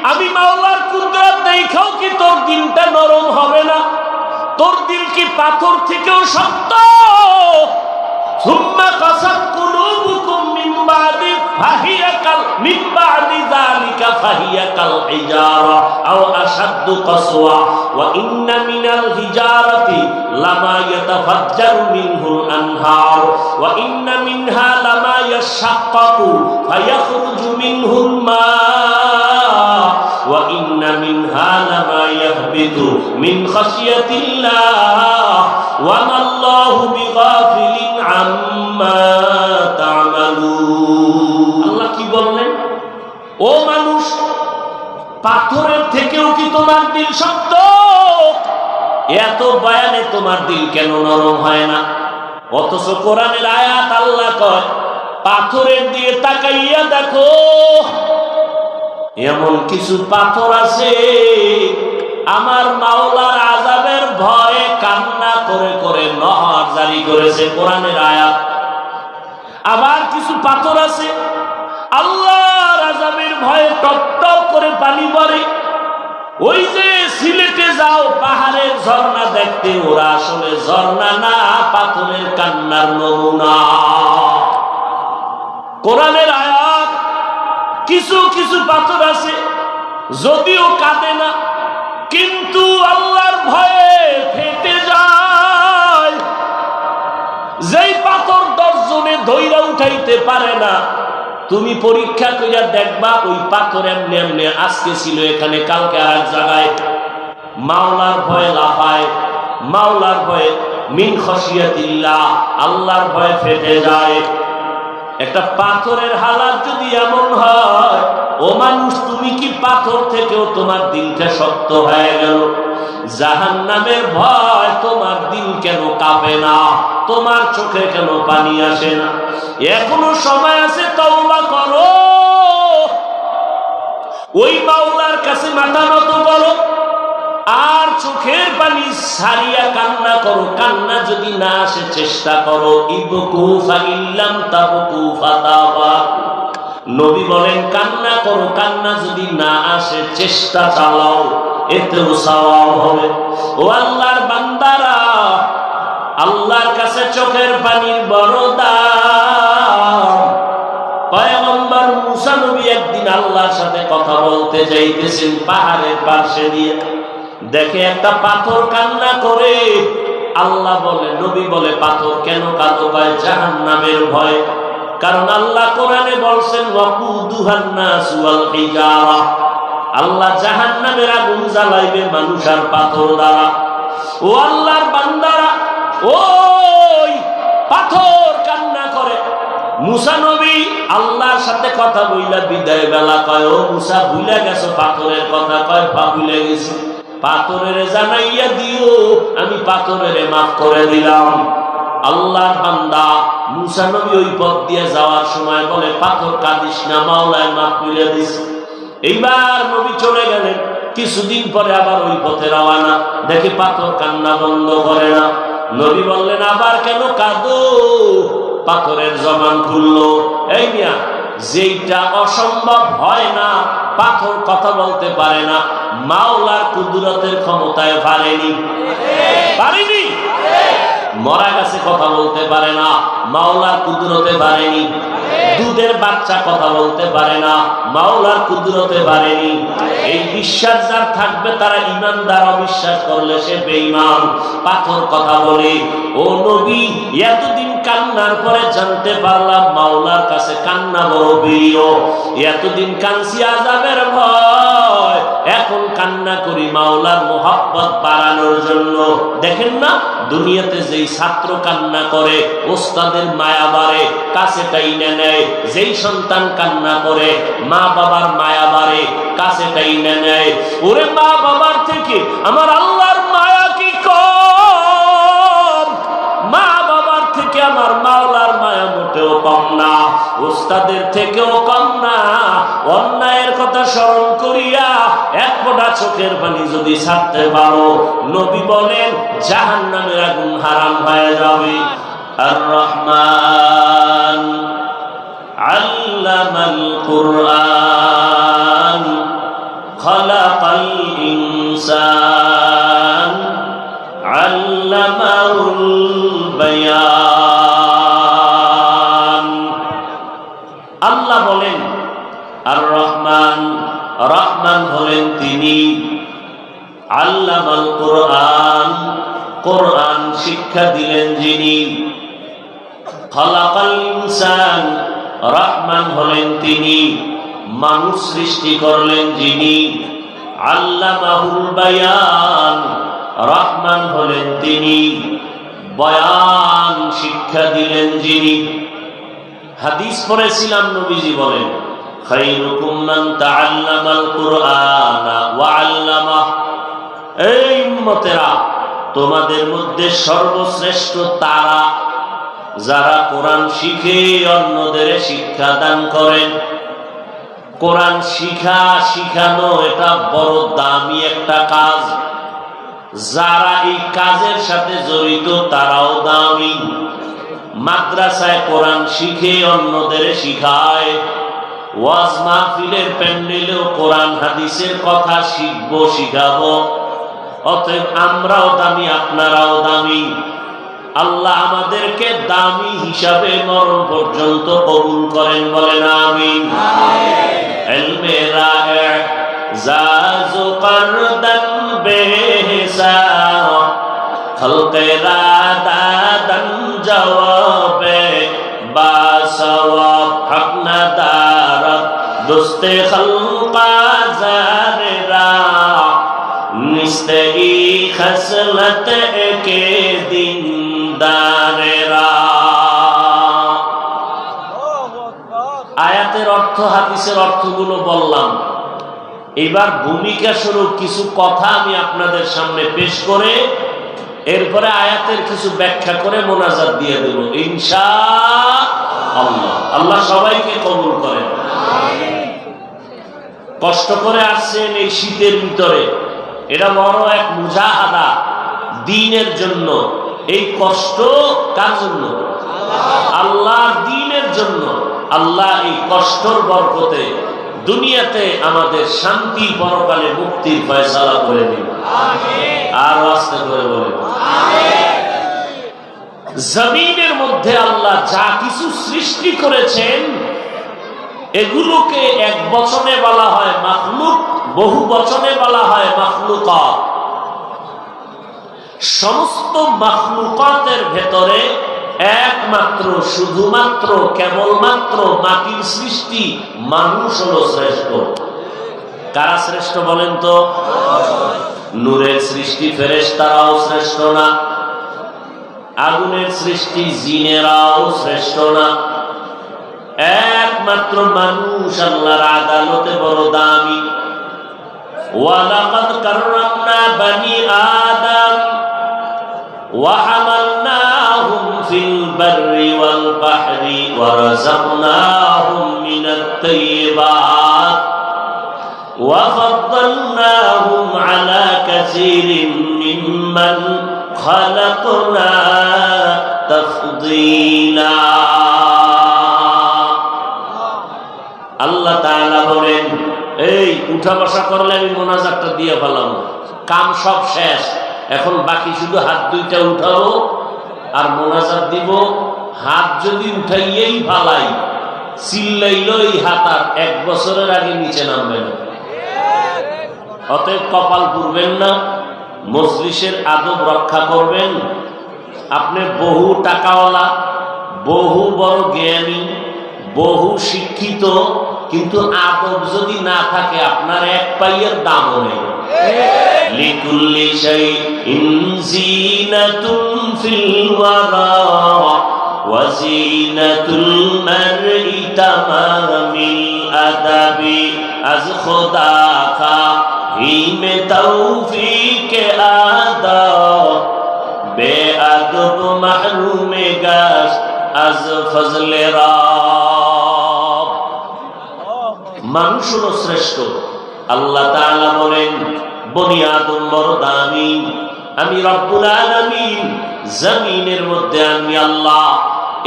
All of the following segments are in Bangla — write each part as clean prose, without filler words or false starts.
আমি মাওলার কুদরত দেখাও কি তোর দিলটা নরম হবে না? তোর দিল কি পাথর থেকেও শক্ত? সুম্মা কাসাত কুলুবুকুম মিন বাদি যালিকা ফাহিয়া কাল হিজারা আও আশাদ্দু কাসওয়া ওয়া ইন্না মিনাল হিজারাতি লামা ইয়াতাফাজ্জারু মিনহুল আনহার ওয়া ইন্না মিনহা লামা ইয়াশাক্কাকু ফায়াখরুজু মিনহুল মা ওয়া ইন্না মিনহা লামা ইয়াহবিতু মিন খাশিয়াতিল্লাহ ওয়া মাল্লাহু বিগাফিলিন আম্মা তা'মালুন। আল্লাহ কি বললেন? ও মানুষ, পাথরের থেকেও কি তোমার দিল শক্ত? এত বয়ানে তোমার দিল কেন নরম হয় না? অথচ কোরআনের আয়াত আল্লাহ কয় পাথরের দিকে তাকাইয়া দেখো, এমন কিছু পাথর আছে আমার মাওলার আযাবের ভয়ে কান্না করে করে নহর জারি করেছে, কোরআনের আয়াত। আবার কিছু পাথর আছে আল্লাহর আযাবের ভয়ে টপ টপ করে পানি পড়ে। ওই যে সিলেটে যাও পাহাড়ের ঝর্ণা দেখতে, ওরা আসলে ঝর্ণা না, পাথরের কান্নার নমুনা। কোরআনের আয়াত। কিছু কিছু পাথর আছে যদিও কাঁদে না, কিন্তু আল্লাহর ভয়ে ফেটে যায়। যেই পাথর 10 জনে ধইরা উঠাইতে পারে না, তুমি পরীক্ষা কইরা দেখবা ওই পাথর এমনি এমনি আজকে ছিল এখানে, কালকে আর এক জায়গায়। মাওলার ভয়ে লাফায়, মাওলার ভয়ে মিন খাশিয়াতিল্লাহ, আল্লাহর ভয়ে ফেটে যায়। একটা পাথরের হালাত যদি এমন হয়, ও মানুষ, তুমি কি পাথর থেকেও তোমার দিলটা শক্ত হয়ে গেল? জাহান্নামের ভয় তোমার দিল কেন কাঁপে না? তোমার চোখে কেন পানি আসে না? এখনো সময় আছে, তওবা করো, ওই মাওলার কাছে মাথা নত করো, আর চোখের পানি সারিয়া কান্না করো। কান্না যদি না আসে চেষ্টা করো, ইবকু ফাইল্লাম তাবকু ফাতাবা। নবী বলেন কান্না করো, কান্না যদি না আসে চেষ্টা চালাও, এতেও সওয়াব হবে। ও আল্লাহর বান্দারা, আল্লাহর কাছে চোখের পানির বড় দাম। পয়গম্বর মুসা নবী একদিন আল্লাহর সাথে কথা বলতে যাইতেছেন পাহাড়ের পাশে দিয়ে, দেখে একটা পাথর কান্না করে। আল্লাহ বলে, নবী বলে, পাথর কেন কাঁদো? কয় জাহান্নামের ভয়। কারণ আল্লাহ কোরআনে বলছেন ওয়াকুদুহান নাস ওয়াল হিজারা, আল্লাহ জাহান্নামের আগুন জ্বালাইবে মানুষ আর পাথর দ্বারা। ও আল্লাহর বান্দারা, ওই পাথর কান্না করে। মুসা নবী আল্লাহর সাথে কথা বইলা বিদায় বেলা কয়, ও মুসা ভুলে গেছো পাথরের কথা? কয় ভুলে গেছি। পাথরের জানাইয়া দিও, আমি পাথরের মাফ করে দিলাম। আল্লাহর বান্দা মুসা নবী ওই পথ দিয়ে যাওয়ার সময় বলে, পাথর কাঁদিস না, মাওলায় মাফ করে দিস। এইবার নবী চলে গেলেন, কিছুদিন পরে আবার ওই পথে রওনা, দেখে পাথর কান্না বন্ধ করে না। নবী বললেন, আবার কেন কাঁদো? পাথরের জবান খুললো। এই মিয়া, যেইটা অসম্ভব হয় না, পাথর কথা বলতে পারে না, মাওলার কুদরতের ক্ষমতায় পারেনি। মরা গাছে কথা বলতে পারে না, মাওলার কুদরতে পারেনি। দুধের বাচ্চা কথা বলতে পারে না, মাওলার কুদরতে পারেনি। এই বিশ্বাস যার থাকবে তারা ঈমানদার, অবিশ্বাস করলে সে বেঈমান। পাথর কথা বলে। ও নবী, এতদিন কান্নার পরে জানতে পারলাম মাওলার কাছে কান্না বড় প্রিয়। এতদিন কাঁদছি আযাবের ভয়, এখন কান্না করি মাওলার মোহাব্বত বাড়ানোর জন্য। দেখেন না, দুনিয়াতে যেই ছাত্র কান্না করে ওস্তাদের মায়া বাড়ে, কাছে টাইনে নেয়। যেই সন্তান কান্না করে মা বাবার মায়া বাড়ে, কাছে টাইনে নেয়। ওরে মা বাবার থেকে আমার আল্লাহর মায়া কি কম? মা বাবার থেকে আমার মাওলার মায়া মোটেও কম না, ওস্তাদের থেকেও কম না। অন্যায়ের কথা স্মরণ করিয়া এক ফোঁটা চোখের পানি যদি ছাড়তে পারো, নবী বলেন জাহান্নামের আগুন হারাম হয়ে যাবে। আর রহমান আল্লামাল কুরআন খালাকাল ইনসান আল্লামাহুল বায়ান। আল্লাহ বলেন আর রহমান, রহমান হলেন তিনি। আল্লামাল কোরআন, কোরআন শিক্ষা দিলেন যিনি। খালাকাল ইনসান, রহমান হলেন তিনি, মানুষ সৃষ্টি করলেন যিনি। আল্লামাহুল বায়ান, রহমান হলেন তিনি, বয়ান শিক্ষা দিলেন যিনি। হাদিস পড়েছিলাম, নবীজি বলেন খায়রুকুম মান তাআল্লামাল কুরআনা ওয়া আল্লামাহ। এই উম্মতেরা, তোমাদের মধ্যে সর্বশ্রেষ্ঠ তারা যারা কোরআন শিখে অন্যদের শিক্ষা দান করেন। কোরআন শিখানো এটা বড় দামি একটা কাজ। যারা এই কাজের সাথে জড়িত তারাও দামি। মাদ্রাসায় কোরআন শিখে অন্যদের শিখায়, ওয়াজ মাহফিলের প্যান্ডেলেও কোরআন হাদিসের কথা শিখবো, শিখাবো। অতএব আমরাও দামি, আপনারাও দামি। আল্লাহ আমাদেরকে দামি হিসাবে মরণ পর্যন্ত কবুল করেন, বলেন আমিন। ইলমে রায়ে জাজু করদান বেহিসাব, খলকে রাদাদান জওয়াবে বাসওয়াব, হক না দারত দুস্তে খলকা জারেরা, নিস্তে ই খসলত কে দিন দারেরা। আয়াতের অর্থ, হাদিসের অর্থগুলো বললাম। এবার ভূমিকা স্বরূপ কিছু কথা আমি আপনাদের সামনে পেশ করে এরপরে আয়াতের কিছু ব্যাখ্যা করে মোনাজাত দিয়ে দেব ইনশাআল্লাহ। আল্লাহ সবাইকে কবুল করেন। কষ্ট করে আসছেন এই শীতের ভিতরে, এটা বড় এক মুজাহাদা দ্বীনের জন্য। এই কষ্ট কার জন্য? আল্লাহর দ্বীনের জন্য। আল্লাহ এই কষ্টর বরকতে দুনিয়াতে আমাদের শান্তি, পরকালে মুক্তির ফয়সালা করে দিন। আর আস্তে করে বলেন জমিনের মধ্যে আল্লাহ যা কিছু সৃষ্টি করেছেন এগুলোকে এক বচনে বলা হয় মাখলুক, বহু বচনে বলা হয় মাখলুকাত। সমস্ত মাখলুকাতের ভেতরে একমাত্র, শুধুমাত্র, কেবলমাত্র মাটির সৃষ্টি মানুষ হলো শ্রেষ্ঠ। কারা শ্রেষ্ঠ বলেন তো? নূরের সৃষ্টি ফেরেশতারাও শ্রেষ্ঠ না, আগুনের সৃষ্টি জিনেরাও শ্রেষ্ঠ না। একমাত্র মানুষ আল্লাহর আদালতে বড় দামি। ওয়ালাকাদ কাররামনা বানি আদম ওয়া হামালনাহুম ফিল বাররি ওয়াল বাহরি ওয়া রাযাকনাহুম মিনাত তাইয়্যিবাত ওয়া ফাদ্দালনাহুম আলা কাসীরিন মিম্মান খালাকনা তাফদীলা। আল্লাহ তাআলা বলেন, এই উঠা বসা করলে আমি মোনাজাতটা দিয়ে ফেলাম, কাম সব শেষ, এখন বাকি শুধু হাত দুইটা উঠাবো আর মোনাজাত দিব। হাত যদি উঠাইয়েই ফালাই, চিল্লাইল এই হাত আর 1 বছরের আগে নিচে নামবে না। অতএব কপাল পুড়বেন না, মজলিসের আদব রক্ষা করবেন। আপনি বহু টাকাওয়ালা, বহু বড় জ্ঞানী, বহু শিক্ষিত, কিন্তু আদব যদি না থাকে আপনার এক পাইয়ের দামও নেই। লিকুল্লি শাইইন যিনাতুন ফিল ওয়ারা ওয়া যিনাতুল মারই তামামিল আদাবি আজ খোদা কা হিমে তৌফিকে আদা বেআদব মাহরুমে গাশ আজ ফজলে রব। মানুষ হলো শ্রেষ্ঠ। আল্লাহ তাআলা বলেন, বনি আদম বড় দামি, আমি রব্বুল আলামিন জমিনের মধ্যে আমি আল্লাহ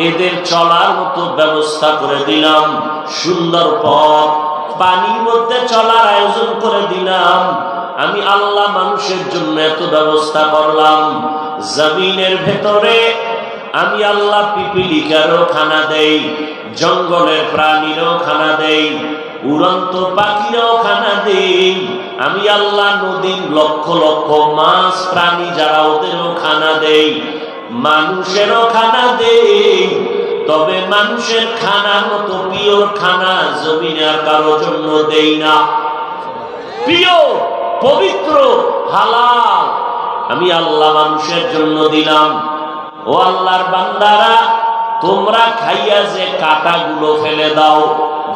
এদের চলার মতো ব্যবস্থা করে দিলাম। সুন্দর পথ, পানির মধ্যে চলার আয়োজন করে দিলাম, আমি আল্লাহ মানুষের জন্য এত ব্যবস্থা করলাম, জমিনের ভেতরে আমি আল্লাহ পিপিলিকারও খানা দেই, জঙ্গলের প্রাণীরও খানা দেই, উড়ন্ত পাখিরও খানা দেই, আমি আল্লাহ নদীর লক্ষ লক্ষ মাছ প্রাণী যারা ওদেরও খানা দেই, মানুষেরও খানা দেই। তবে মানুষের খানার মতো পিওর খানা জমিনে আর কারোর জন্য দেই না। পিওর, পবিত্র, হালাল আমি আল্লাহ মানুষের জন্য দিলাম। ও আল্লাহর বান্দারা, তোমরা খাইয়া যে কাঁটাগুলো ফেলে দাও,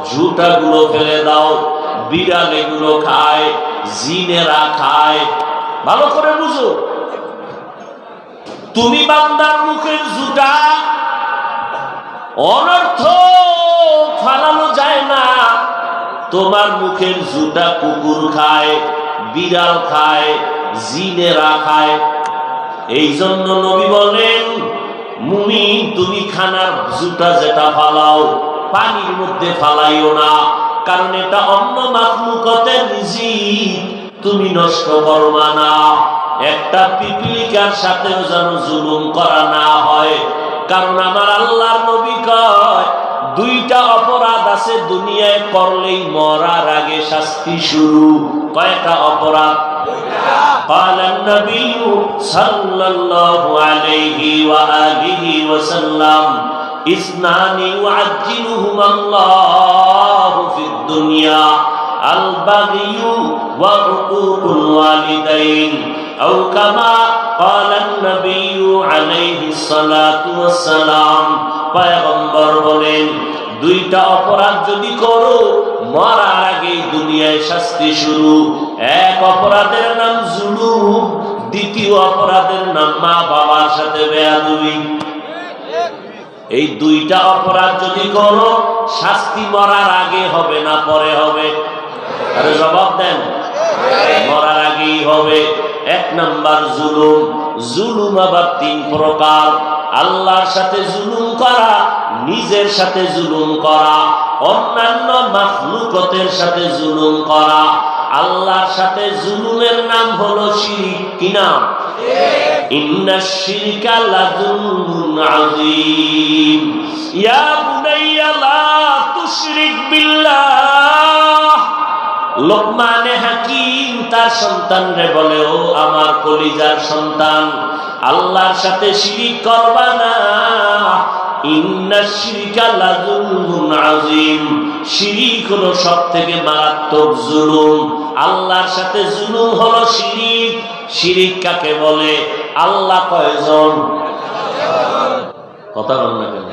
ঝুঁটাগুলো ফেলে দাও, বিড়ালেগুলো খায়, জিনেরা খায়, ভালো করে বুঝো। তুমি বান্দার মুখের ঝুঁটা অনর্থ ফালানো যায় না, তোমার মুখের ঝুঁটা কুকুর খায়, বিড়াল খায়, জিনেরা খায়। এই জন্য নবী বলেন, মুমিন তুমি খানার ঝুঁটা যেটা ফালাও পানির মধ্যে ফালাইও না, কারণ এটা অন্য মাখলুকতের রিজিক, তুমি নষ্ট করবা না। একটা পিপিলিকার সাথেও যেন জুলুম করা না হয়, কারণ আমার আল্লাহর নবী কয় দুইটা অপরাধ আছে দুনিয়ায় করলেই মরার আগে শাস্তি শুরু। কয়টা অপরাধ? قال النبي صلى الله عليه وآله وسلم اثنان يعجلهما الله في الدنيا البغي وعقوق الوالدين أو كما قال النبي عليه الصلاة والسلام। পয়গম্বর বলেন দুইটা অপরাধ যদি করো মরার আগে দুনিয়ায় শাস্তি শুরু। এক অপরাধের নাম জুলুম, দ্বিতীয় অপরাধের নাম মা বাবার সাথে বেয়াদবি। এই দুইটা অপরাধ যদি করো শাস্তি মরার আগে হবে না পরে হবে? আরে জবাব দেন, মরার আগেই হবে। এক নাম্বার জুলুম। জুলুম আবার তিন প্রকার: আল্লাহর সাথে জুলুম করা, নিজের সাথে জুলুম করা, অন্যান্য মাখলুকতের সাথে জুলুম করা। আল্লাহর সাথে জুলুমের নাম হলো শিরক। কি নাম? ইন্নাশ শিরকা লাযুলমুন আযীম। ইয়া বুনাইয়া লা তুশরিক বিল্লাহ। লোকমানে হাকিম তার সন্তানরে বলে, ও আমার কলিজার সন্তান, আল্লাহর সাথে শিরক করবা না। ইন্নাশ শিরকা লাযুলমুন আযীম। শিরক হলো সবথেকে মারাত্মক জুলুম। আল্লাহর সাথে জুলুম হলো শিরক। শিরক কাকে বলে? আল্লাহ কয়জন? কথা বলেন না কেন?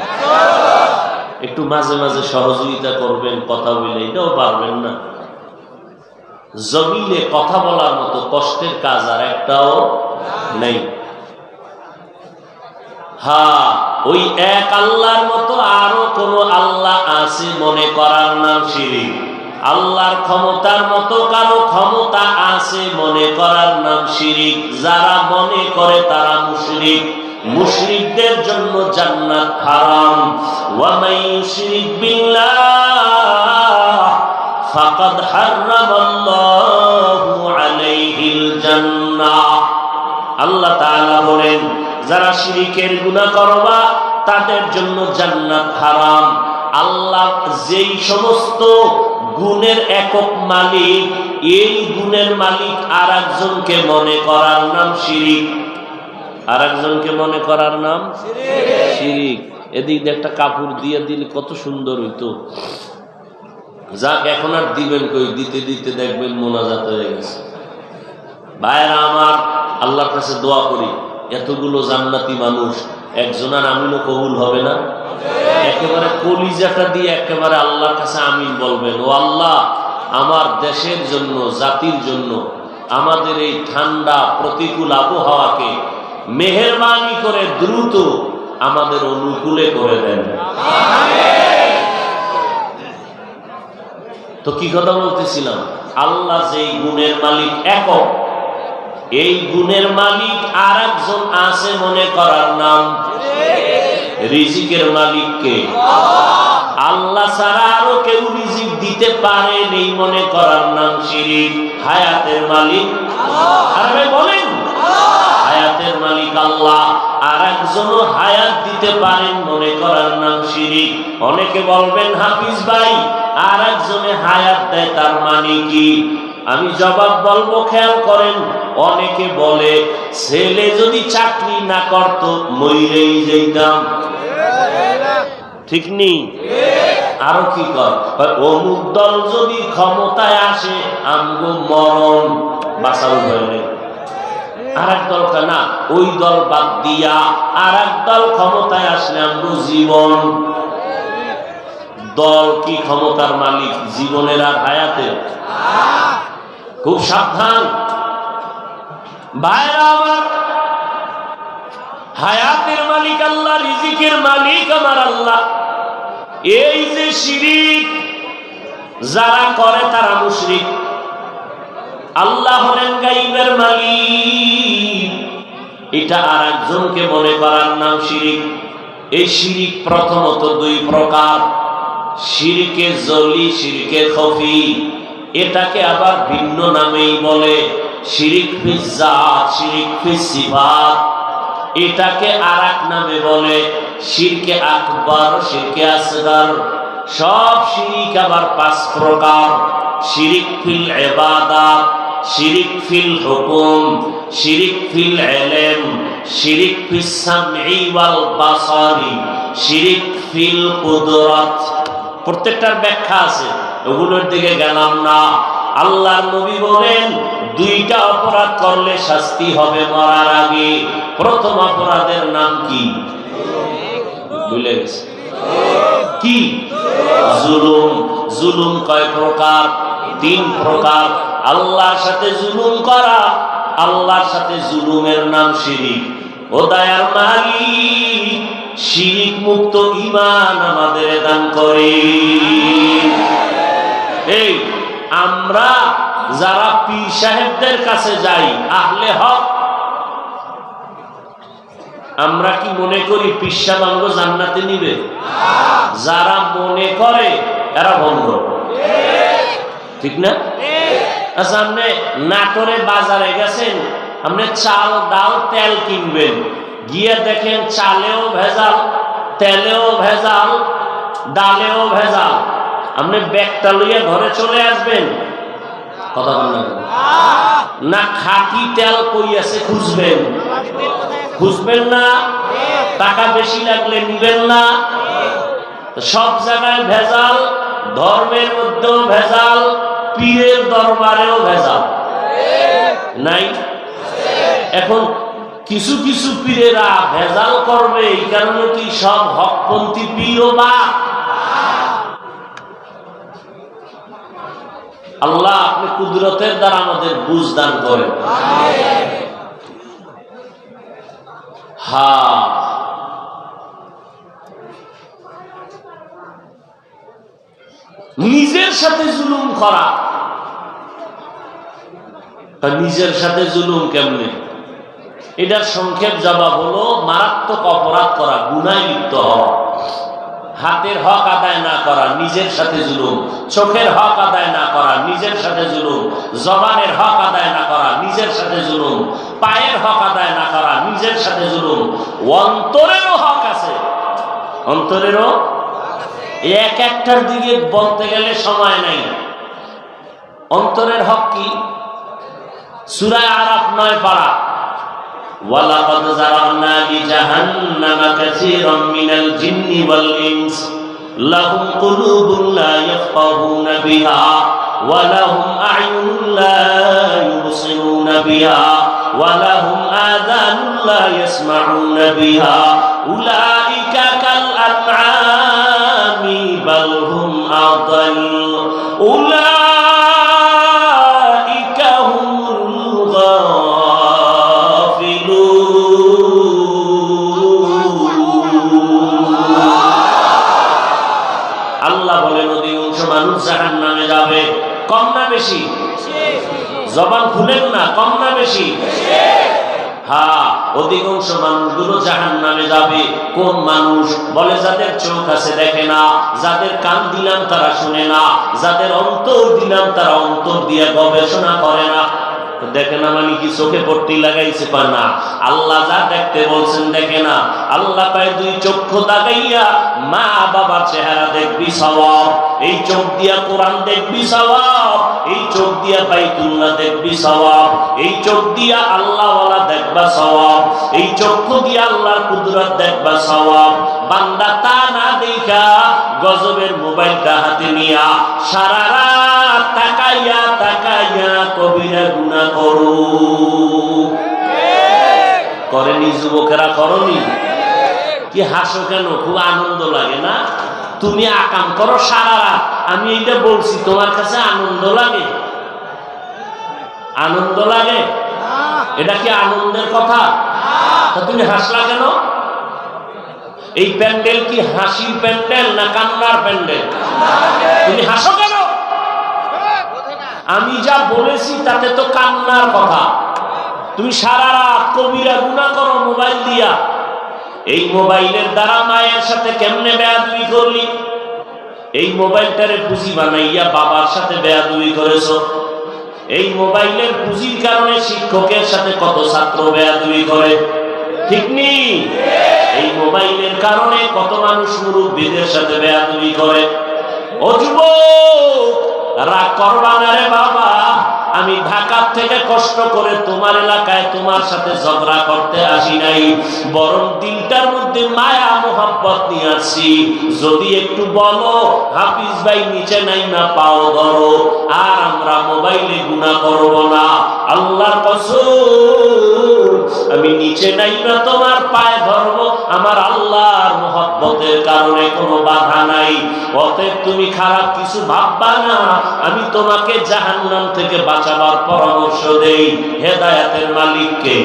একটু মাঝে মাঝে সহযোগিতা করবেন, কথা বলে। এটাও পারবেন না। জমিনে কথা বলার মতো কষ্টের কাজ আর একটাও নেই। হ্যাঁ, ওই এক আল্লাহর মতো আরো কোন আল্লাহ আছে মনে করার নাম শিরক। আল্লাহর ক্ষমতার মতো কারো ক্ষমতা আছে মনে করার নাম শিরক। যারা মনে করে তারা মুশরিক। মুশরিকদের জন্য জান্নাত হারাম। ওয়া মান ইউশরিক বিল্লাহ ফাকাদ হারামাল্লাহু আলাইহিল জান্নাহ। আল্লাহ তাআলা বলেন, যারা শিরকের গুনাহ করবা তাদের জন্য জান্নাত হারাম। আল্লাহ যেই সমস্ত গুণের একক মালিক, এই গুণের মালিক আর একজনকে মনে করার নাম শিরক। আর একজনকে মনে করার নাম শিরক। এদিক দিয়ে একটা কাপড় দিয়ে দিলে কত সুন্দর হইতো। যাক, এখন আর দিবেন কই? দিতে দিতে দেখবেন মোনাজাত হয়ে গেছে। ভাইরা আমার, আল্লাহর কাছে দোয়া করি, এতগুলো জান্নাতি মানুষ একজনের আমিনও কবুল হবে না? একেবারে কলিজাটা দিয়ে একেবারে আল্লাহর কাছে আমিন বলবেন। ও আল্লাহ, আমার দেশের জন্য, জাতির জন্য, আমাদের এই ঠান্ডা প্রতিকূল আবহাওয়াকে মেহেরবানি করে দ্রুত আমাদের অনুকূলে করে দেন। তো কি কথা বলতেছিলাম? আল্লাহ যেই গুণের মালিক একক, এই গুণের মালিক আর একজন আছে মনে করার নাম রিজিকের মালিক কে? আল্লাহ ছাড়া আরো কেউ রিজিক দিতে দিতে পারেন এই মনে করার নাম শিরিক। হায়াতের মালিক আর বলেন হায়াতের মালিক আল্লাহ, আর একজনও হায়াত দিতে পারেন মনে করার নাম শিরিক। অনেকে বলবেন হাফিজ ভাই আর একজনে হায়াত দেয় তার মানে কি? আমি জবাব বলবো, খেয়াল করেন। অনেকে বলে ছেলে যদি চাকরি না করত মইরেই যেতাম, ঠিক নেই? আরো কি কর, অমুক দল যদি ক্ষমতায় আসে আমগো মরণ, বাঁচাও হয়ে। আর এক দল না, ওই দল বাদ দিয়া আর এক দল ক্ষমতায় আসলে আমগো জীবন। দল কি ক্ষমতার মালিক জীবনের আর হায়াতের? খুব সাবধান ভাইরা আমার, হায়াতের মালিক আল্লাহ, রিজিকের মালিক আমার আল্লাহ। এই যে শিরিক যারা করে তারা মুশরিক। আল্লাহ হলেন গায়বের মালিক, এটা আর একজনকে মনে করার নাম শিরিক। এই শিরিক প্রথমত দুই প্রকার, শিরকে জলি, শিরকে খফি। এটাকে আবার ভিন্ন নামেই বলে শিরিক ফিস জাত, শিরিক ফিস সিফাত। এটাকে আর এক নামে বলে শিরকে আকবার, শিরকে আসগার। সব শিরিক আবার পাঁচ প্রকার: শিরিক ফিল ইবাদাত, শিরিক ফিল হুকুম, শিরিক ফিল ইলম, শিরিক ফিস সামঈ ওয়াল বাসারি, শিরিক ফিল কুদরাত। প্রত্যেকটার ব্যাখ্যা আছে, ওগুলোর দিকে গেলাম না। আল্লাহর নবী বলেন দুইটা অপরাধ করলে শাস্তি হবে মরার আগে। প্রথম অপরাধের নাম কি? ভুলে গেছে কি? জুলুম। জুলুম কয় প্রকার? তিন প্রকার। আল্লাহর সাথে জুলুম করা, আল্লাহর সাথে জুলুমের নাম শিরিক। ও দয়ার মালিক, শিরিক মুক্ত ঈমান আমাদের দান করে। এই আমরা যারা পীর সাহেবদের কাছে যাই, আহলে হক, আমরা কি মনে করি পীর সাহেব আমাকে জান্নাতে নিবে? যারা মনে করে এরা বন্ধ, ঠিক না? আচ্ছা, আপনি নাটোরে বাজারে গেছেন, আপনি চাল ডাল তেল কিনবেন, গিয়ে দেখেন চালেও ভেজাল, তেলেও ভেজাল, ডালেও ভেজাল। আপনি ব্যাগটা লইয়া ঘরে চলে আসবেন? কথা বলেন না। খাঁটি তেল কই আছে খুঁজবেন? খুঁজবেন না? টাকা বেশি লাগলে নিবেন না? সব জায়গায় ভেজাল, ধর্মের মধ্যেও ভেজাল, পীরের দরবারেও ভেজাল নাই? এখন কিছু কিছু পীরেরা ভেজাল করবে, এই কারণে কি সব হকপন্থী পীরও বা? আল্লাহ আপনি কুদরতের দ্বারা আমাদের বুঝ দান করেন। নিজের সাথে জুলুম করা, নিজের সাথে জুলুম কেমনে? এটার সংক্ষেপ জবাব হলো মারাত্মক অপরাধ করা, গুনায় লিপ্ত হওয়া। হাতের হক আদায় না করা, নিজের সাথে জুলুম। চোখের হক আদায় না করা, নিজের সাথে জুলুম। জবানের হক আদায় না করা, নিজের সাথে জুলুম। পায়ের হক আদায় না করা, নিজের সাথে জুলুম। অন্তরেরও হক আছে, অন্তরেরও। এক একটার দিকে বলতে গেলে সময় নাই। অন্তরের হক কি? সূরা আরাফ 9 পারা। ওয়ালাকাদ যারানা লিজাহান্নামা কাসীরাম মিনাল জিন্নি ওয়াল ইনস লাহুম কুলুবুন লা ইয়াফকাহুনা বিহা ওয়া লাহুম আ'য়ুনুন লা ইউবসিরুনা বিহা ওয়া লাহুম আযানুন লা ইয়াসমাউনা বিহা উলাইকা কাল আনআমি বাল হুম আদাল উলাইকা হুমুল জাহান্নামে যাবে। কম না বেশি? জবান খুলেন না, কম না বেশি? হ্যাঁ, অধিকাংশ মানুষগুলো জাহান্নামে যাবে। কোন মানুষ? বলে যাদের চোখ আছে দেখে না, যাদের কান দিলাম তারা শুনে না, যাদের অন্তর দিলাম তারা অন্তর দিয়ে গবেষণা করে না। দেখে না মানে কি চোখে পট্টি লাগাইছে? পায় না। আল্লাহ যা দেখতে বলছেন দেখে না। আল্লাহ পায় দুই চক্ষু লাগাইয়া মা বাবার চেহারা দেখবি সওয়াব, এই চোখ দিয়া কোরআন দেখবি সওয়াব, এই চোখ দিয়া বাইতুল্লাহ দেখবি সওয়াব, এই চোখ দিয়া আল্লাহওয়ালা দেখবা সওয়াব, এই চক্ষু দিয়া আল্লাহর কুদরত দেখবা সওয়াব। বান্দা তা না দেখা গজবের মোবাইলটা হাতে নিয়া সারা রাত তাকাইয়া তাকাইয়া কবিরা গুনাহ করো। করেনি যুবকেরা? করনি? কি হাসো কেন? খুব আনন্দ লাগে না? তুমি আকাম করো সারা রাত, আমি এইটা বলছি, তোমার কাছে আনন্দ লাগে? আনন্দ লাগে? এটা কি আনন্দের কথা? তা তুমি হাসলা কেন? এই প্যান্ডেল কি হাসির প্যান্ডেল না কান্নার প্যান্ডেল? তুমি হাসো কেন? আমি যা বলেছি তাতে তো কান্নার কথা। তুমি সারা রাত কবিরা গুনাহ করো মোবাইল দিয়া। এই মোবাইলের দ্বারা মায়ের সাথে কেমনে বেয়াদবি করলি? এই মোবাইলটারে পুঁজি বানাইয়া বাবার সাথে বেয়াদবি করেছো। এই মোবাইলের পুঁজির কারণে শিক্ষকের সাথে কত ছাত্র বেয়াদবি করে, ঠিক নেই? এই মোবাইলের কারণে কত মানুষ মুরব্বীদের সাথে বেয়াদবি করে। ও যুবক, রাগ করবা না রে বাবা। আমি ঢাকা থেকে কষ্ট করে তোমার এলাকায় তোমার সাথে ঝগড়া করতে আসি নাই, বরং দিলটার মধ্যে মায়া মোহাব্বত নিয়ে আসছি। যদি একটু বলো হাফিজ ভাই নিচে নাই না পাও ধরো, আর আমরা মোবাইলে গুনাহ করব না। আল্লাহর কসম, আমি নিচে নাই না তোমার পায়ে ধরবো, আমার আল্লাহর মোহাব্বতের কারণে কোনো বাধা নাই। অতএব তুমি খারাপ কিছু ভাববা না। আমি তোমাকে জাহান্নাম থেকে বাঁচাবার পরামর্শ দেই। হেদায়েতের মালিককে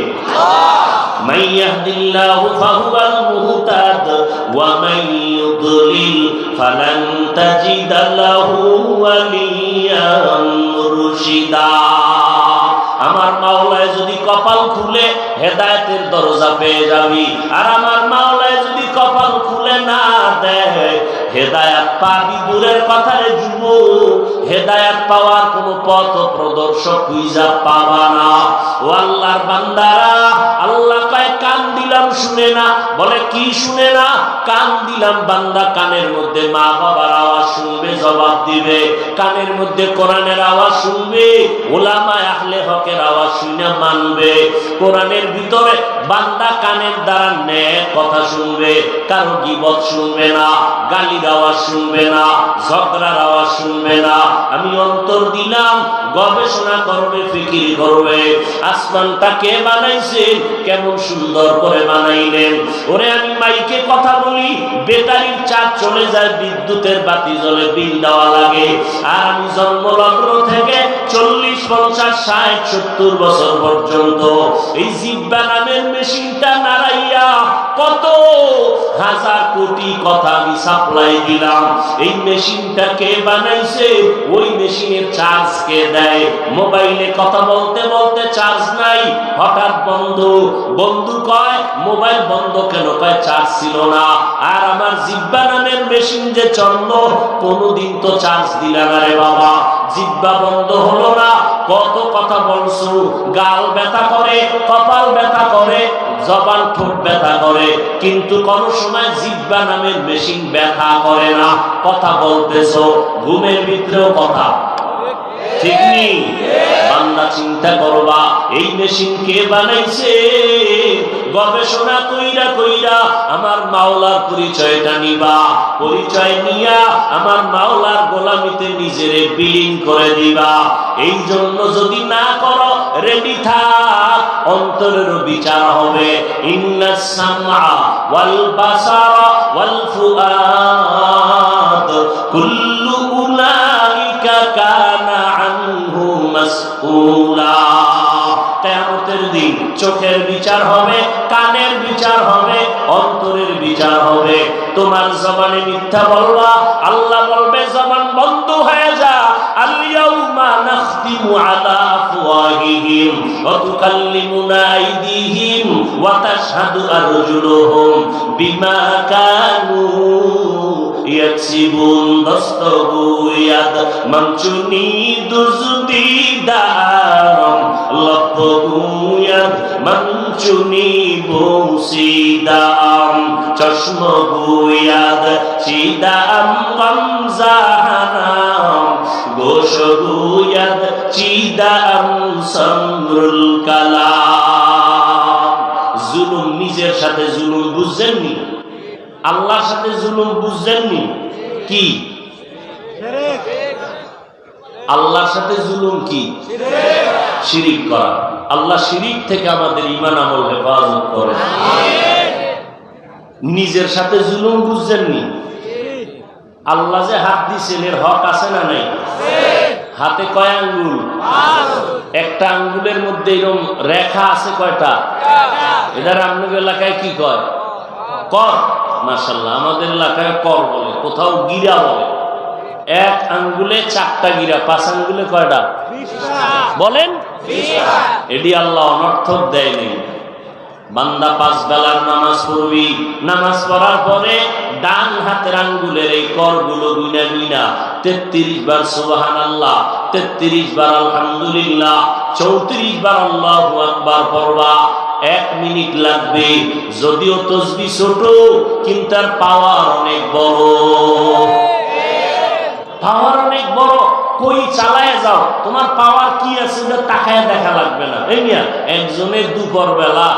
মান ইয়াহদিল্লাহু ফাহুয়াল মুহতাদ ওয়া মান ইউদ্লিল ফালান তাজিদা লাহু ওয়ালিয়ান মুরশিদা। আমার মাওলায় যদি কপাল খুলে হেদায়েতের দরজা পেয়ে যাবি, আর আমার মাওলায় যদি কপাল খুলে না দেয় হেদায়েত পাবি দূরের কথা রে যুবক, হেদায়েত পাওয়ার কোনো পথ প্রদর্শক খুঁজা পাবা না। ও আল্লাহর বান্দারা, আল্লাহ কয় কান দিলাম শুনে না। বলে কি শুনে না? কান দিলাম বান্দা, কানের মধ্যে মা বাবার আওয়াজ শুনবে, জবাব দিবে। কানের মধ্যে কোরআনের আওয়াজ শুনবে, ওলামায়ে আহলে হকের আওয়াজ শুনে মানবে। কোরআনের ভিতরে বান্দা কানের দ্বারা নেক কথা শুনবে, কারো গীবত শুনবে না, গালির আওয়াজ শুনবে না, ঝগড়ার আওয়াজ শুনবে না। আমি অন্তর দিলাম গবেষণা করবে, ফিকির করবে। আসমানটা কে বানাইছেন? কেমন সুন্দর করে বানাইলেন। ওরে আমি মাইকে কথা বলি, ব্যাটারির চার্জ চলে যায়, বিদ্যুতের বাতি জ্বলে, বিল দেওয়া লাগে। আর আমি জন্মলগ্ন থেকে 40, 50, 60, 70 বছর পর্যন্ত এই জিহ্বা নামের মেশিনটা নাড়াইয়া কত হাজার কোটি কথা আমি সাপ্লাই দিলাম। এই মেশিনটা কে বানাইছে? ওই মেশিনের চার্জ কে দেয়? মোবাইলে কথা বলতে বলতে চার্জ নাই, হঠাৎ বন্ধ। বন্ধু কয় মোবাইল বন্ধ কেন? কয় চার্জ ছিল না। আর আমার জিহ্বা নামের মেশিন যে চললো, কোনদিন তো চার্জ দিলা না রে বাবা, জিহ্বা বন্ধ হলো না। কত কথা বলছো, গাল ব্যথা করে, কপাল ব্যথা করে, জবান ঠোঁট ব্যথা করে, কিন্তু কোন সময় জিহ্বা নামের মেশিন ব্যথা করে না। কথা বলতেছো, ঘুমের ভিতরেও কথা, ঠিক নেই? বান্দা চিন্তা করবা, এই মেশিন কে বানাইছে? গবেষণা কইরা কইরা আমার মাওলার পরিচয়টা নিবা। পরিচয় নিয়া আমার মাওলার গোলামিতে নিজেরে বিলীন করে দিবা। এই জন্য যদি না করো, রেডি থাক, অন্তরের বিচার হবে। ইন্নাস সামআ ওয়াল বাসারা ওয়াল ফুআদ কুল্লু উলাইকা কানা আনহু মাসউলা। কিয়ামতের দিন চোখের বিচার হবে, কানের বিচার হবে, অন্তরের বিচার হবে। তোমার জবানে মিথ্যা বলবা, আল্লাহ বলবে জবান বন্ধ হয়ে যা। আল ইয়াউমা নাখতিমু নাখতিমু আলা আফওয়াহিহিম ওয়া তুকাল্লিমুনা আইদিহিম ওয়া তাশহাদু আরজুলুহুম বিমা কানু ইয়াকসিবুন দস্তগুয়াদ মানচুনি দুজদি দারম লপগুয়াদ মানচুনি বসিদাম চশমগুয়াদ চিদাম কমজাহানাম গোশগুয়াদ চিদাম সমরুল কালাম। জুলুম, নিজের সাথে জুলুম বুঝছেননি? আল্লাহর সাথে জুলুম বুঝছেননি? কি আল্লাহর সাথে জুলুম কি? শিরিক করা। আল্লাহ শিরিক থেকে আমাদের ঈমান আমল হেফাজত করে। নিজের সাথে জুলুম বুঝছেননি? আল্লাহ যে হাত দিয়েছেন এর হক আছে না নাই? হাতে কয় আঙ্গুল? একটা আঙ্গুলের মধ্যে এরকম রেখা আছে কয়টা? এদের আপনাদের এলাকায় কি কয়? কর। মাশাআল্লাহ, আমাদের এলাকায় কর বলে, কোথাও গিরা বলে। এক আঙ্গুলে 4টা গিরা, 5 আঙ্গুলে কয়টা বলেন? এটি আল্লাহ অনর্থক দেয় নেই। বান্দা 5 বেলার নামাজ পড়বি, নামাজ পড়ার পরে ডান হাতের আঙ্গুলের এই করগুলো গুইনা গুইনা 33 বার সুবহানাল্লাহ, 33 বার আলহামদুলিল্লাহ, 34 বার আল্লাহু আকবার পড়বা। 1 মিনিট লাগবে। যদিও তসবিহ ছোট, কিন্তু তার পাওয়ার অনেক বড়। পাওয়ার অনেক বড়। কই চালায় যাও, তোমার পাওয়ার কি আছে তাকায় দেখা লাগবে না। এই মিয়া, একজনের দুপুর বেলা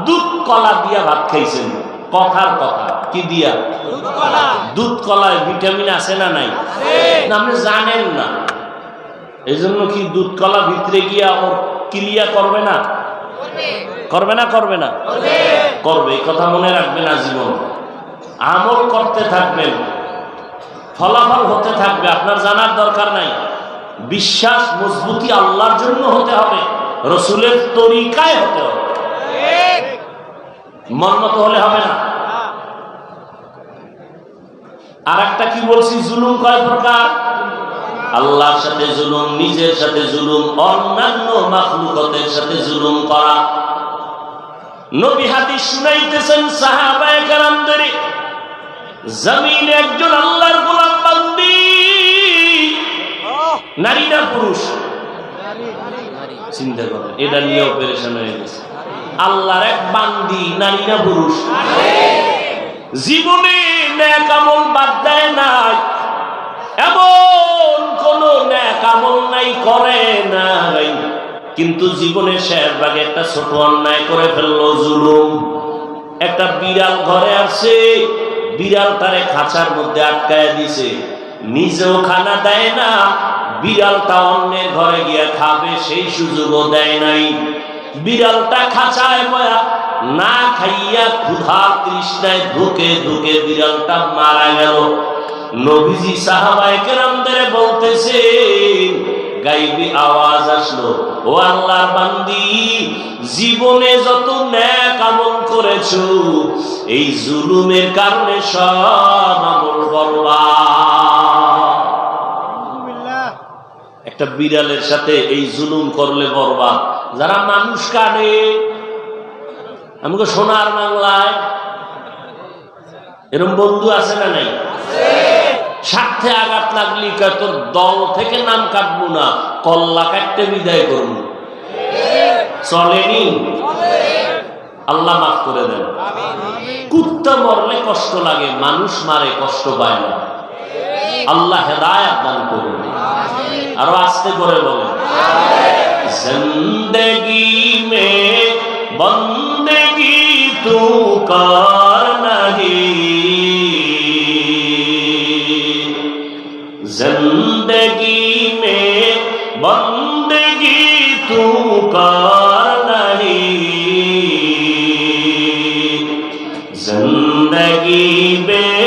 দুধ কলা দিয়া ভাত খাইছেন। কথার কথা, কি দিয়া? দুধ কলায় ভিটামিন আছে না নাই? আপনি জানেন না, এই জন্য কি দুধ কলা ভিতরে গিয়া ওর ক্রিয়া করবে না? করবে না? করবে না? করবে। এই কথা মনে রাখবেন আজীবন। আমল করতে থাকবেন, ফলাফল হতে থাকবে। আপনার জানার দরকার নাই। বিশ্বাস মজবুতি আল্লাহর জন্য হতে হবে, রসুলের তরিকায় হতে হবে। মন মতো হলে হবে না। আর একটা কি বলছি, জুলুম কয় প্রকার? আল্লাহর সাথে জুলুম, নিজের সাথে জুলুম, অন্যান্য মাখলুকাতের সাথে জুলুম করা। নবী হাদিস শুনাইতেছেন সাহাবায়ে কেরামদের, জমিনে একজন আল্লাহর গোলাম বান্দি, নারী না পুরুষ? চিন্তা করেন, এটা নিয়েও পেরেশান হয়ে গেছে। আল্লাহর এক বান্দি, নারী না পুরুষ? জীবনে নেক আমল বাদ দেয় নাই, এমন কোন নেক আমল নাই করে নাই, কিন্তু জীবনে শেষ ভাগে একটা ছোট অন্যায় করে ফেললো, জুলুম। একটা বিড়াল ঘরে আসে, বিড়াল তারে খাঁচার মধ্যে আটকায় দিছে, নিজেও খানা দেয় না, বিড়ালটা অন্যের ঘরে গিয়ে খাবে সেই সুযোগও দেয় নাই। বিড়ালটা খাঁচায় বয়া না খাইয়া ক্ষুধা তৃষ্ণায় ধুকে ধুকে বিড়ালটা মারা গেল। নবীজি সাহাবায়ে কেরামদের বলতেছে, গাইবি আওয়াজ আসলো, ও আল্লাহর বান্দি, জীবনে যত নেক আমল করেছো এই জুলুমের কারণে সব আমল বরবাদ। একটা বিড়ালের সাথে এই জুলুম করলে বরবাদ। যারা মানুষ কাটে, আমাকে সোনার বাংলায় এরকম বন্ধু আছে না নাই? স্বার্থে আঘাত লাগলি তোর দল থেকে নাম কাটবো না, কল্লা কাটতে বিদায় করবো। চলেনি? আল্লাহ মাফ করে দেন। কুত্তা মরলে কষ্ট লাগে, মানুষ মারে কষ্ট পায় না। আল্লাহ হেদায়েত দান করুন। আরো আস্তে করে বলেন, জিন্দেগি মে বন্দেগি তু কর নাহি, जिंदगी में बंदगी तू कर नहीं, जिंदगी में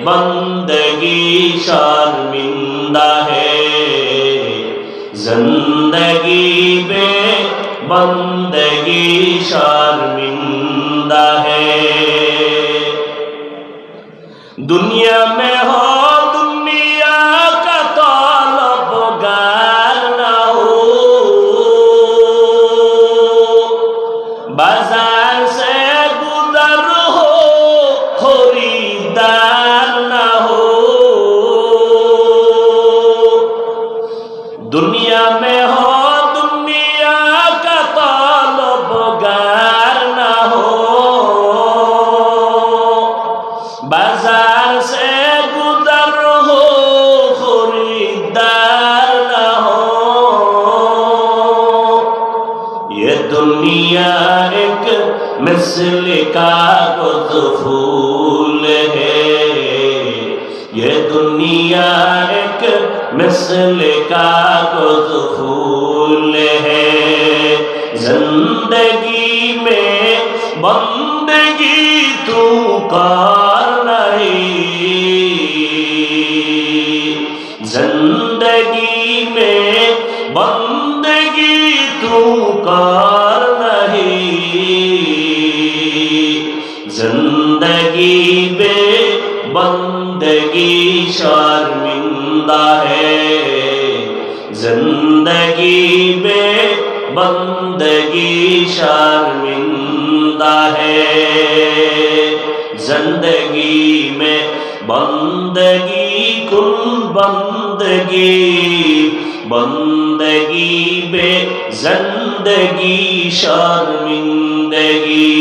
बंदगी शर्मिंदा है, जिंदगी में बंदगी शर्मिंदा है। दुनिया में हो दुनिया में हो दुनिया का तलबगार ना हो, बाजार से गुजर हो खरीदार ना हो। ये दुनिया एक मिसल कागज फूल है, ये दुनिया एक मिसल कागज फूल है। जिंदगी में बंदगी तू कर नहीं, जिंदगी में बंदगी तू कर नहीं, जिंदगी में बंदगी शर्मिंदा है, जिंदगी में बंदगी शर्मिंदा है। जिंदगी में बंदगी कुल बंदगी, बंदगी में जिंदगी शर्मिंदगी।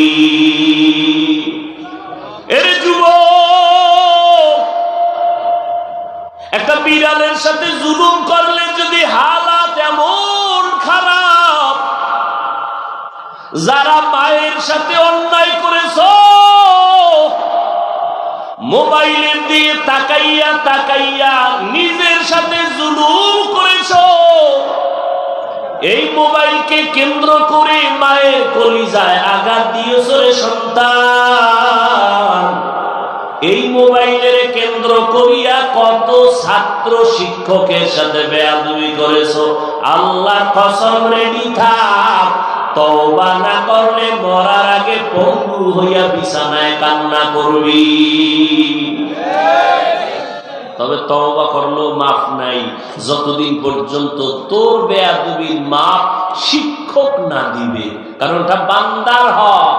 এর যুবক, একটা বিড়ালের সাথে জুলুম করলে যদি হালাত এমন খারাপ, যারা মায়ের সাথে অন্যায় করেছো, মোবাইলের দিয়ে তাকাইয়া তাকাইয়া নিজের সাথে জুলুম করেছো, এই মোবাইলকে কেন্দ্র করে মায়ের কলিজায় আঘাত দিয়েছ রে সন্তান। এই মোবাইলের কেন্দ্র করিয়া কত ছাত্র শিক্ষকের সাথে বেয়াদবি করেছো। আল্লাহ কসম রেডি থাক, তওবা না করলে মরার আগে পঙ্গু হইয়া বিছানায় কান্না করবি। তবে তওবা করলেও মাফ নাই যতদিন পর্যন্ত তোর বেয়াদবির মাপ শিক্ষক না দিবে, কারণ এটা বান্দার হক।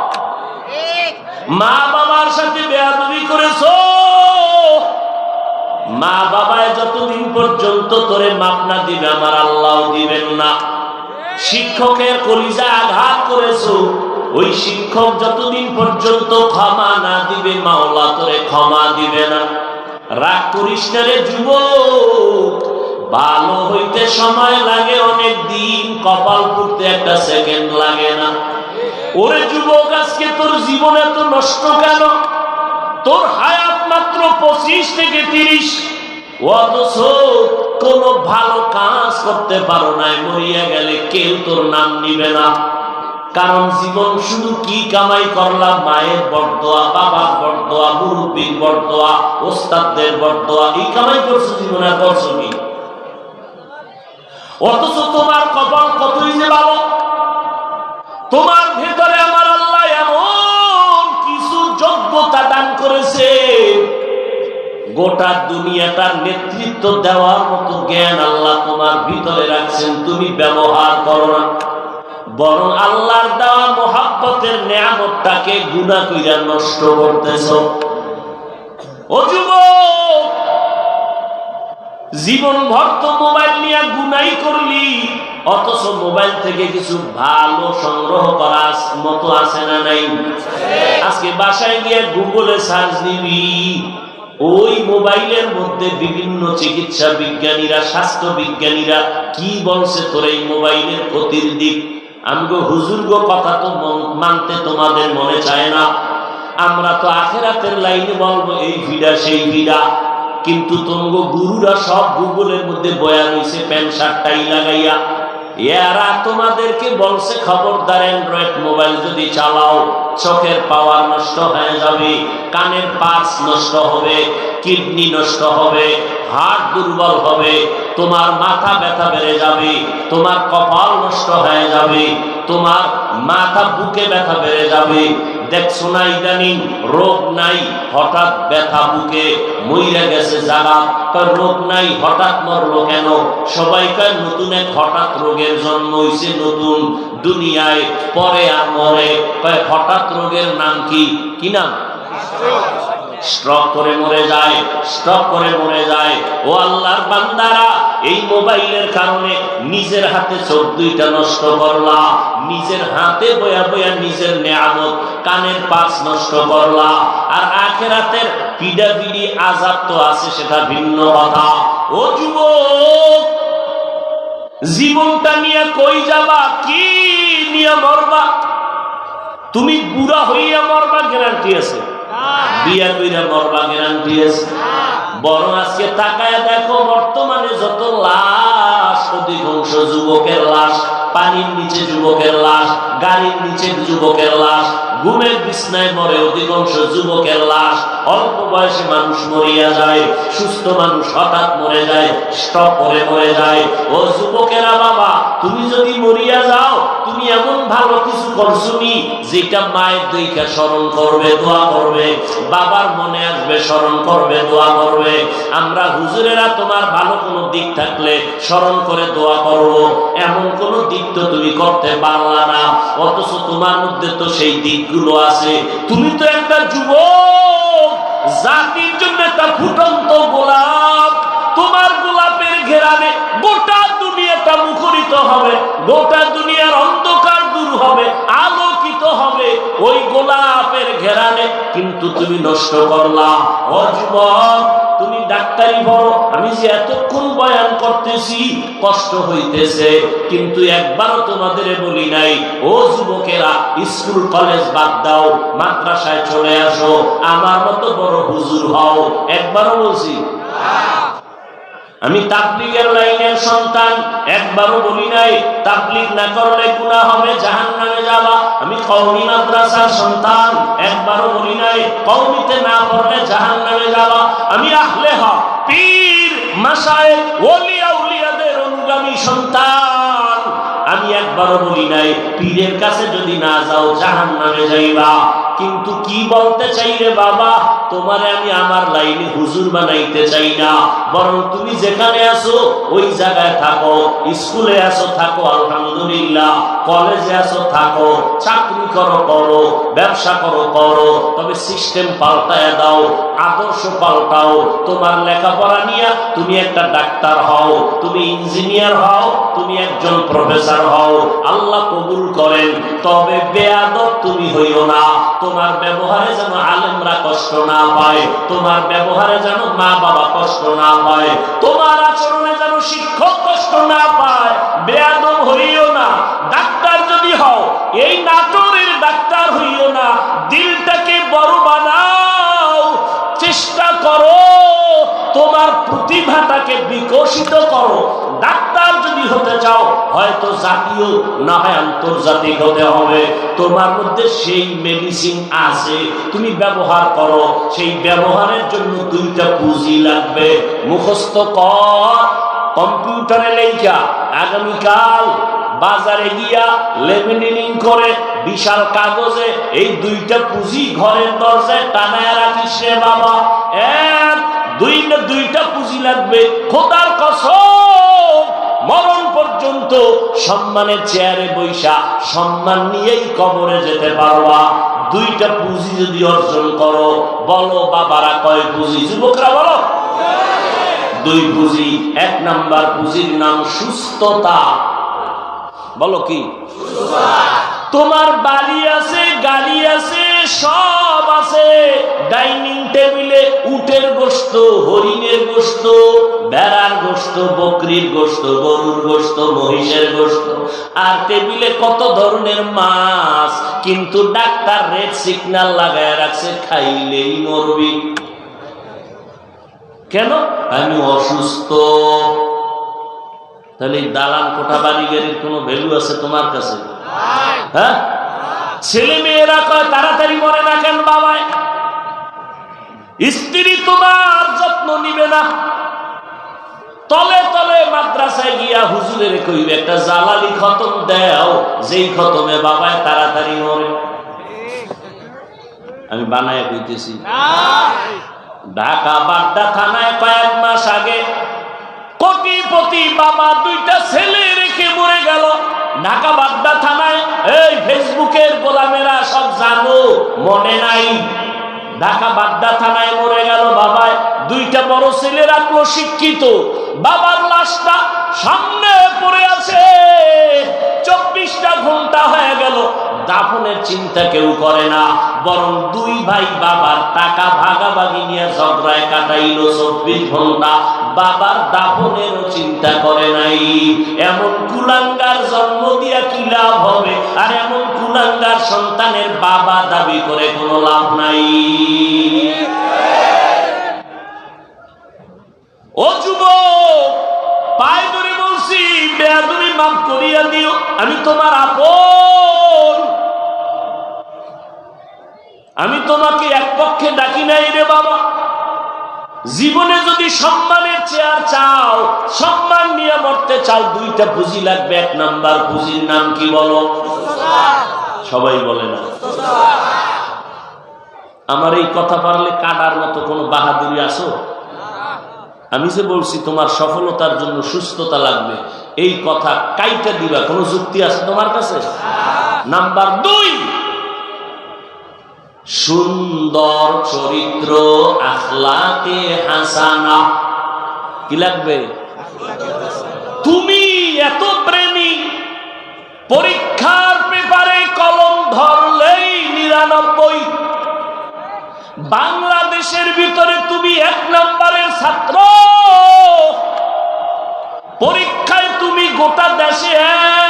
মা বাবার সাথে বেয়াদবি করেছো, মা বাবায় যতদিন পর্যন্ত তোরে মাপ না দিবে আমার আল্লাহ দিবেন না। শিক্ষকের কলিজা আঘাত করেছো, ওই শিক্ষক যতদিন পর্যন্ত ক্ষমা না দিবে মাওলা তোরে ক্ষমা দিবে না। রাগ করিস না রে যুবক, ভালো হইতে সময় লাগে অনেক দিন, কপাল পুড়তে একটা সেকেন্ড লাগে না। ওরে যুবক, আজকে তোর জীবন এত নষ্ট কেন? তোর হায়াত মাত্র 25 থেকে 30, অথচ কোনো ভালো কাজ করতে পারো নাই। মরিয়া গেলে কেউ তোর নাম নিবে না, কারণ জীবন শুধু কি কামাই করলাম? মায়ের বরদোয়া, বাবার বরদোয়া, মুরব্বীর বরদোয়া, ওস্তাদদের বরদোয়া, এই কামাই করছো জীবনে। করছো কি? অথচ তোমার কপাল কতই যে ভালো, তোমার ভেতরে আমার আল্লাহ এমন কিছু যোগ্যতা দান করেছে, গোটা দুনিয়াটার নেতৃত্ব দেওয়ার মতো জ্ঞান আল্লাহ তোমার ভিতরে রাখছেন। তুমি ব্যবহার করো না, বরং আল্লাহর দেওয়া মোহাব্বতের নেয়ামতটাকে গুনাহ কইরা নষ্ট করতেছো। ও যুবক, জীবন ভর তো মোবাইল নিয়ে গুনাই করলি, অথচ মোবাইল থেকে কিছু ভালো সংগ্রহ করার মতো আছে না নাই? আজকে বাসায় গিয়ে গুগলে সার্চ দিবি, ওই মোবাইলের মধ্যে বিভিন্ন চিকিৎসা বিজ্ঞানীরা, স্বাস্থ্য বিজ্ঞানীরা কি বলছে তোর এই মোবাইলের ক্ষতির দিক। আমগো হুজুরগো কথা তো মানতে তোমাদের মনে চায় না। আমরা তো আখিরাতের লাইনে বলবো এই ভিড়া সেই ভিড়া, কিন্তু তোমাগো গুরুরা সব গুগলের মধ্যে বয়া রয়েছে প্যান্ট শার্ট টাই লাগাইয়া। এরা তোমাদেরকে বলছে খবরদার, অ্যান্ড্রয়েড মোবাইল যদি চালাও চোখের পাওয়ার নষ্ট হয়ে যাবে, কানের পার্টস নষ্ট হবে, কিডনি নষ্ট হবে, হার্ট দুর্বল হবে, তোমার মাথা ব্যথা বেড়ে যাবে, তোমার কপাল নষ্ট হয়ে যাবে, তোমার মাথা বুকে ব্যথা বেড়ে যাবে। দেখছো না ইদানিং রোগ নাই, হঠাৎ ব্যথা বুকে, মইরা গেছে যারা, রোগ নাই হঠাৎ মরলো কেন? সবাইকার নতুন এক হঠাৎ রোগের জন্ম হইছে নতুন দুনিয়ায়, পরে আর মরে। হঠাৎ রোগের নাম কি? কি নাম? স্ট্রোক করে মরে যায়, স্ট্রোক করে মরে যায়। ও আল্লাহর বান্দারা, এই মোবাইলের কারণে নিজের হাতে চোখ দুইটা নষ্ট করলা, নিজের হাতে বয়া বয়া নিজের নেয়ামত কানের পাশ নষ্ট করলা, আর আখিরাতের পিডাপিডি আযাব তো আছে, সেটা ভিন্ন কথা। ও যুবক, জীবনটা নিয়ে কই যাবা? কি নিয়ে মরবা? তুমি বুড়া হইয়া মরবা গ্যারান্টি আছে? বিয়া কইরা মরবা গ্যারান্টি আছে? বরং আজকে তাকায় দেখো, বর্তমানে যত লাশ, অধিকাংশ যুবকের লাশ, পানির নিচে যুবকের লাশ, গাড়ির নিচে যুবকের লাশ, ঘুমের বিছনায় মরে অধিকাংশ যুবকের লাশ। অল্প বয়সে মানুষ মরিয়া যায়, সুস্থ মানুষ হঠাৎ মরে যায়, স্ট্রোক করে মরে যায়। ও যুবকেরা বাবা, তুমি যদি মরিয়া যাও, তুমি এমন ভালো কিছু করছুনি যেটা মায়ের দিকে স্মরণ করবে, দোয়া করবে, বাবার মনে আসবে, স্মরণ করবে, দোয়া করবে। আমরা হুজুরেরা তোমার ভালো কোনো দিক থাকলে স্মরণ করে দোয়া করবো, এমন কোনো দিক তো তুমি করতে পারলা না, অথচ তোমার মধ্যে তো সেই দিকগুলো আছে। তুমি তো একটা যুবক, জাতির জন্য একটা ফুটন্ত গোলাপ। তোমার গোলাপের ঘেরানে গোটা দুনিয়াটা মুখরিত হবে, গোটা দুনিয়ার অন্ধকার দূর হবে, আলোকিত হবে ওই গোলাপের ঘেরানে, কিন্তু তুমি নষ্ট করলা। ও যুবক, তুমি ডাক্তারি পড়ো, আমি যে এতক্ষণ বয়ান করতেছি কষ্ট হইতেছে, কিন্তু একবারও তোমাদের বলি নাই ও যুবকেরা স্কুল কলেজ বাদ দাও, মাদ্রাসায় চলে আসো, আমার মতো বড় হুজুর হও, একবারও বলছি? আমি তাবলীগের লাইনের সন্তান, একবারও বলি নাই তাবলীগ না করলে গুনাহ হবে, জাহান্নামে যাবা। আমি কওমি মাদ্রাসার সন্তান, একবারও বলি নাই কওমিতে না পড়লে জাহান্নামে যাবা। আমি আহলে হক, পীর, মাশায়েখ, ওলি আউলিয়াদের অনুগামী সন্তান, আমি একবারও বলি নাই পীরের কাছে যদি না যাও জাহান্নামে যাইবা। কিন্তু কি বলতে চাই রে বাবা, তোমারে আমি আমার লাইনে হুজুর বানাইতে চাই না, বরং তুমি যেখানে আছো ওই জায়গায় থাকো। স্কুলে আছো থাকো, আলহামদুলিল্লাহ, কলেজে আছো থাকো, চাকরি করো করো, ব্যবসা করো করো, তবে সিস্টেম পাল্টায় দাও, আদর্শ পাল্টাও। তোমার লেখাপড়া নিয়ে তুমি একটা ডাক্তার হও, তুমি ইঞ্জিনিয়ার হও, তুমি একজন প্রফেসর হও, আল্লাহ কবুল করেন, তবে বেয়াদব তুমি হইও না। তোমার ব্যবহারে যেন আলেমরা কষ্ট না পায়, তোমার ব্যবহারে যেন মা বাবা কষ্ট না পায়, তোমার আচরণে যেন শিক্ষক কষ্ট না পায়, বেয়াদব হইও না। ডাক্তার যদি হও, এই নাটোরের ডাক্তার হইও না, দিলটাকে বড় বানাও, চেষ্টা করো, তোমার প্রতিভাটাকে বিকশিত করো। ডাক্তার যদি হতে চাও, হয়তো জাতীয় না হয় আন্তর্জাতিক হতে হবে। তোমার মধ্যে সেই মেডিসিন আছে, তুমি ব্যবহার করো। সেই ব্যবহারের জন্য দুইটা পুঁজি লাগবে, মুখস্থ কর, কম্পিউটারে লেখা, আগামীকাল বাজারে গিয়া লেমিনেটিং করে বিশাল কাগজে এই দুইটা পুঁজি ঘরের দরজায় টানায় রাখিস রে বাবা। দুইটা পুঁজি লাগবে, খোদার কসম, মরণ পর্যন্ত সম্মানের চেয়ারে বৈশা সম্মান নিয়েই কবরে যেতে পারবা। দুইটা পুঁজি যদি অর্জন করো, বলো বাবারা কয় পুঁজি? যুবকরা বলো। দুই পুঁজি। এক নাম্বার পুঁজির নাম সুস্থতা। বলো কি? তোমার বাড়ি আছে, গাড়ি আছে, সব আছে, ডাইনিং টেবিলে উটের গোশত, হরিণের গোশত, ভেড়ার গোশত, বকরির গোশত, গরুর গোশত, মহিষের গোশত, আর টেবিলে কত ধরনের মাছ, কিন্তু ডাক্তার রেড সিগন্যাল লাগায় রাখছে, খাইলেই মরবি। কেন? আমি অসুস্থ। তাহলে দালান কোঠা বাড়ি গাড়ির কোনো ভ্যালু আছে তোমার কাছে? হ্যাঁ? ছেলে মেয়েরা কয় তাড়াতাড়ি মরে না কেন বাবায়? স্ত্রী তোমার যত্ন নিবে না, তলে তলে মাদ্রাসায় গিয়া হুজুরের কইবে একটা জালালি খতম দাও, যেই খতমে বাবায় তাড়াতাড়ি মরে। আমি বানায় কইতেছি। ঢাকা বাড্ডা থানায় কয়েক মাস আগে কোটিপতি বাবা দুইটা ছেলে রেখে মরে গেল। ঢাকা বাড্ডা থানায়, এই ফেসবুকের গোলামেরা সব জানো, মনে নাই? ঢাকা বাড্ডা থানায় মরে গেল বাবায়, দুইটা বড় ছেলে রাখলো শিক্ষিত, বাবার লাশটা সামনে পড়ে আছে, 24টা ঘন্টা হয়ে গেল, দাফনের চিন্তা কেউ করে না, বরং দুই ভাই বাবার টাকা ভাগাভাগি নিয়ে ঝগড়ায় কাটাইল 24 ঘন্টা, বাবার দাফনেরও চিন্তা করে নাই। এমন কুলাঙ্গার জন্ম দিয়া কি লাভ হবে? আর এমন কুলাঙ্গার সন্তানের বাবা দাবি করে কোনো লাভ নাই। ও যুবক, পায়ে ধরে বলছি, বেয়াদবি মাফ করিয়া দিও, আমি তোমার আপন, আমি তোমাকে এক পক্ষে ডাকি নাই রে বাবা। জীবনে যদি সম্মানের চেয়ার চাও, সম্মান নিয়ে মরতে চাও, দুইটা পুঁজি লাগবে। এক নাম্বার পুঁজির নাম কি বলো? সবাই বলে না। আমার এই কথা পারলে কাটার মতো কোনো বাহাদুরি আসো? আমি যে বলছি তোমার সফলতার জন্য সুস্থতা লাগবে, এই কথা কাইটা দিবা, কোনো যুক্তি আছে তোমার কাছে? নাম্বার 2, সুন্দর চরিত্র, আখলাকে হাসানা। কি লাগবে? তুমি এত প্রেমী, পরীক্ষার পেপারে কলম ধরলেই 99, বাংলাদেশের ভিতরে তুমি 1 নম্বরের ছাত্র, পরীক্ষায় তুমি গোটা দেশে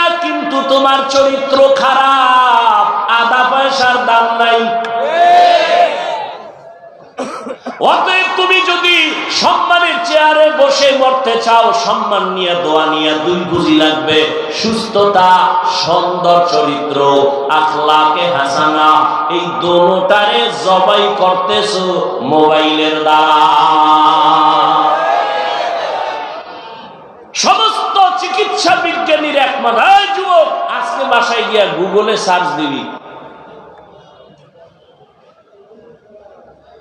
1, কিন্তু তোমার চরিত্র খারাপ, আধা পয়সার দাম নাই। অতএব তুমি যদি সম্মানের চেয়ারে বসে মরতে চাও, সম্মান নিয়ে দোয়া নিয়ে 2 পুঁজি লাগবে, সুস্থতা, সুন্দর চরিত্র, আখলাকে হাসানা। এই দোনোটারে জবাই করতেছো মোবাইলের দ্বারা। সমস্ত চিকিৎসা বিজ্ঞানীর একমত, এই যুবক, আজকে বাসায় গিয়া গুগলে সার্চ দিবি,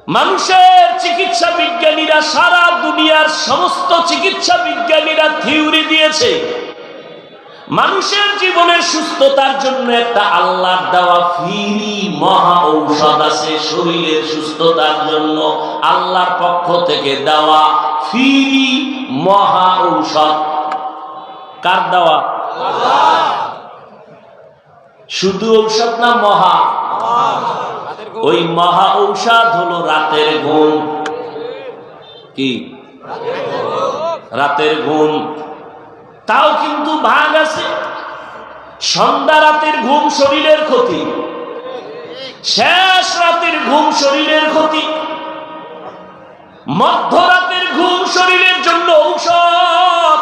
মানুষের চিকিৎসা বিজ্ঞানীরা, সারা দুনিয়ার সমস্ত চিকিৎসা বিজ্ঞানীরা থিওরি দিয়েছে, মানুষের জীবনের সুস্থতার জন্য একটা আল্লাহর দেওয়া ফ্রি মহা ঔষধ আছে। শরীরের সুস্থতার জন্য আল্লাহর পক্ষ থেকে দেওয়া ফ্রি মহা ঔষধ। কার দেওয়া? শুধু ঔষধ না, মহা। ওই মহা ঔষধ হলো রাতের ঘুম। কি? রাতের ঘুম। তাও কিন্তু ভাগ আছে। সন্ধ্যা রাতের ঘুম শরীরের ক্ষতি, শেষ রাতের ঘুম শরীরের ক্ষতি, মধ্যরাতের ঘুম শরীরের জন্য ঔষধ।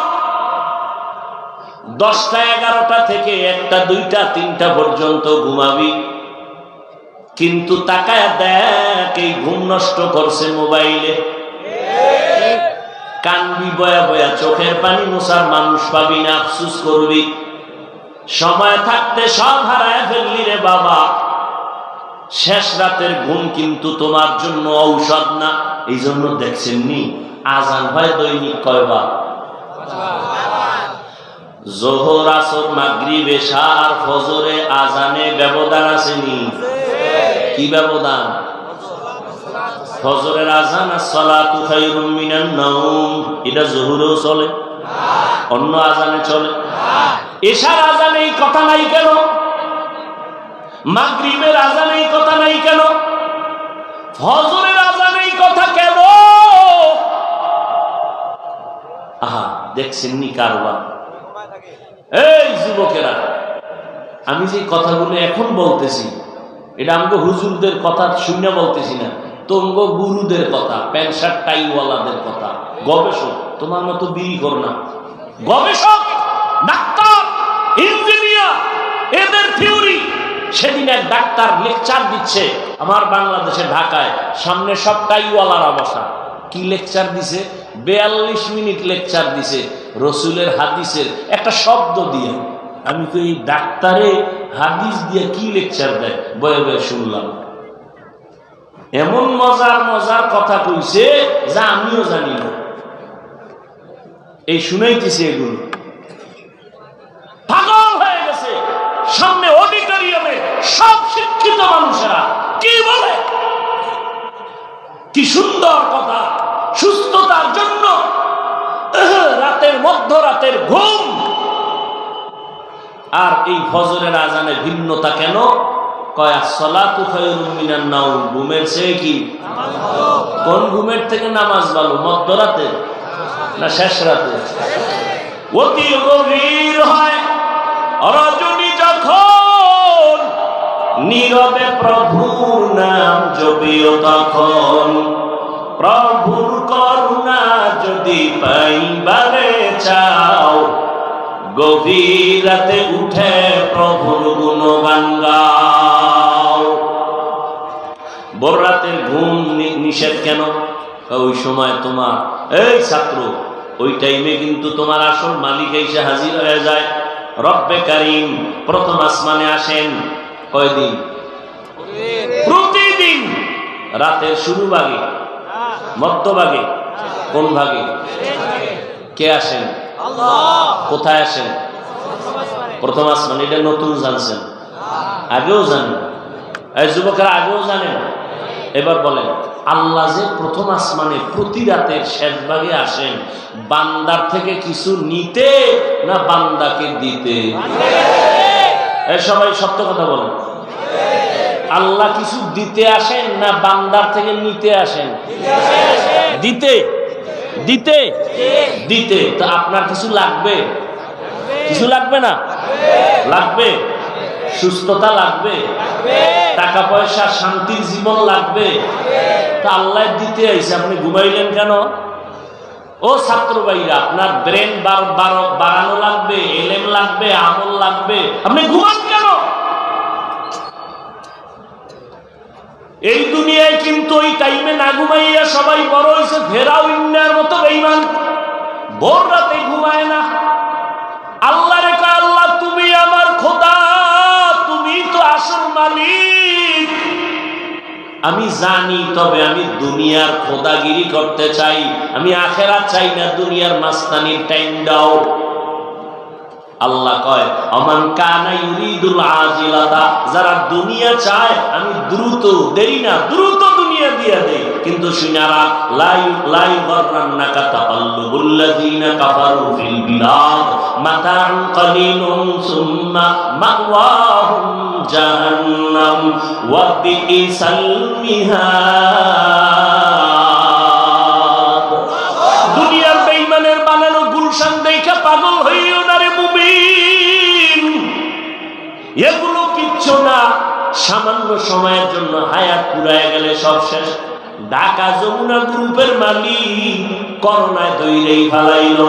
10টা 11টা থেকে 1টা 2টা 3টা পর্যন্ত ঘুমাবি, কিন্তু তাকায় দেখ এই ঘুম নষ্ট করছে মোবাইলে। কানবি বয়া বয়া, চোখের পানি মোছার মানুষ পাবি না, আফসুস করবি। সময় থাকতে সব হারায় ফেললি রে বাবা। শেষ রাতের ঘুম কিন্তু তোমার জন্য ঔষধ না। এই জন্য দেখছেননি আজান হয় দৈনিক কয়বার? জোহর, আসর, মাগরিব, এশা আর ফজরে আজানে ব্যবধান আসেনি? কি ব্যবধান? ফজরের আজান as-সালাতু খায়রুম মিনান নাওম, এটা জোহরেও চলে, অন্য আজানে চলে। এশার আজানে এই কথা নাই কেন? মাগরিবের আজানে এই কথা নাই কেন? ফজরের আজানে এই কথা কেন? আহা, দেখছেননি কারবার? এই যুবকেরা, আমি যে কথাগুলো এখন বলতেছি, এটা আমাকে হুজুরদের কথা শুনে বলতেছি না, তোমগো গুরুদের কথা, প্যান্ট শার্ট টাইওয়ালাদের কথা, গবেষক। তোমার মতো বিড়ি কর না, গবেষক, ডাক্তার, ইঞ্জিনিয়ার, এদের থিওরি। সেদিন এক ডাক্তার লেকচার দিচ্ছে আমার বাংলাদেশে ঢাকায়, সামনে সব টাইওয়ালারা বসা। কি লেকচার দিছে? 42 মিনিট লেকচার দিছে রসুলের হাদিসের একটা শব্দ দিয়ে। আমি তো এই ডাক্তারে হাদিস দিয়ে কি লেকচার দেয়, বয়ে বয়ে শুনলাম। এমন মজার মজার কথা কইছে যা আমিও জানি না, এই শুনাইতেছে এগুলো। পাগল হয়ে গেছে। সামনে অডিটোরিয়ামে সব শিক্ষিত মানুষেরা কি বলে, কি সুন্দর কথা, সুস্থতার জন্য রাতের মধ্যরাতের ঘুম আর এই ফজরের আজানের ভিন্নতা কেন? কয় আসসালাতু খায়রুম মিনান নাওম, ঘুমের চেয়ে কি? কোন ঘুমের থেকে নামাজ ভালো? মধ্যরাতে না শেষ রাতে? অতি গভীর হয় রজনী যখন, নীরবে প্রভুর নাম জপিও তখন। প্রভুর করুণা যদি পাইবারে চাও, গভীর রাতে উঠে প্রভুর গুণগান গাও। ভোর রাতের ঘুম নিষেধ কেন? ওই সময় তোমার এই ছাত্র, ওই টাইমে কিন্তু তোমার আসল মালিক এসে হাজির হয়ে যায়। রব্বে কারিম প্রথম আসমানে আসেন কয়দিন? প্রতিদিন। রাতের শুরু ভাগে, মধ্যভাগে, কোন ভাগে? কে আসেন? কোথায় আসেন? প্রথম আসমান। এটা নতুন জানছেন? আগেও জানেন? এই যুবকেরা আগেও জানেন? এবার বলেন, আল্লাহ যে প্রথম আসমানে প্রতি রাতের শেষ ভাগে আসেন, বান্দার থেকে কিছু নিতে না বান্দাকে দিতে? এই সবাই সত্য কথা বলেন। আল্লাহ কিছু দিতে আসেন না বান্দার থেকে নিতে আসেন? দিতে। দিতে দিতে। তো আপনার কিছু লাগবে? কিছু লাগবে না? লাগবে। সুস্থতা লাগবে, টাকা পয়সা শান্তির জীবন লাগবে। তা আল্লাহ দিতে আইছে, আপনি ঘুমাইলেন কেন? ও ছাত্র ভাইরা, আপনার ব্রেন বাড়ানো লাগবে, এলেম লাগবে, আমল লাগবে, আপনি ঘুমান কেন? এই দুনিয়ায় কিন্তু ওই টাইমে না ঘুমাইয়া সবাই বড় হয়েছে ফেরাউনের মতো বেঈমান। ভোর রাতে ঘুমায় না। আল্লাহ রে কয়, আল্লাহ তুমি আমার খোদা, তুমি তো আসল মালিক। আমি জানি, তবে আমি দুনিয়ার খোদাগিরি করতে চাই, আমি আখেরাত চাই না, দুনিয়ার মাস্তানির টাইম দাও। আল্লাহ কয়, আমান কানা ইউরিদুল আজিলাতা, যারা দুনিয়া চায় আমি দ্রুত, দেরি না, দ্রুত দুনিয়া দিয়ে দেই। কিন্তু শুনারা লাই গররান্নাকা তাকাল্লুবুল লাযিনা কাফারু ফিল বিলাদ মাতাউন কালিলুন সুম্মা মাওয়াহুম জাহান্নাম ওয়া বিইসাল মিহাদ। দুনিয়ার বেঈমানের বানানো গুলশান দেখা পাগল হইও না রে মুমিন। এগুলো কিচ্ছু না, সামান্য সময়ের জন্য হায়াত পুরায় গেলে সব শেষ। ঢাকা যমুনা গ্রুপের মালিক করোনায় দইরেই ফেলাইল,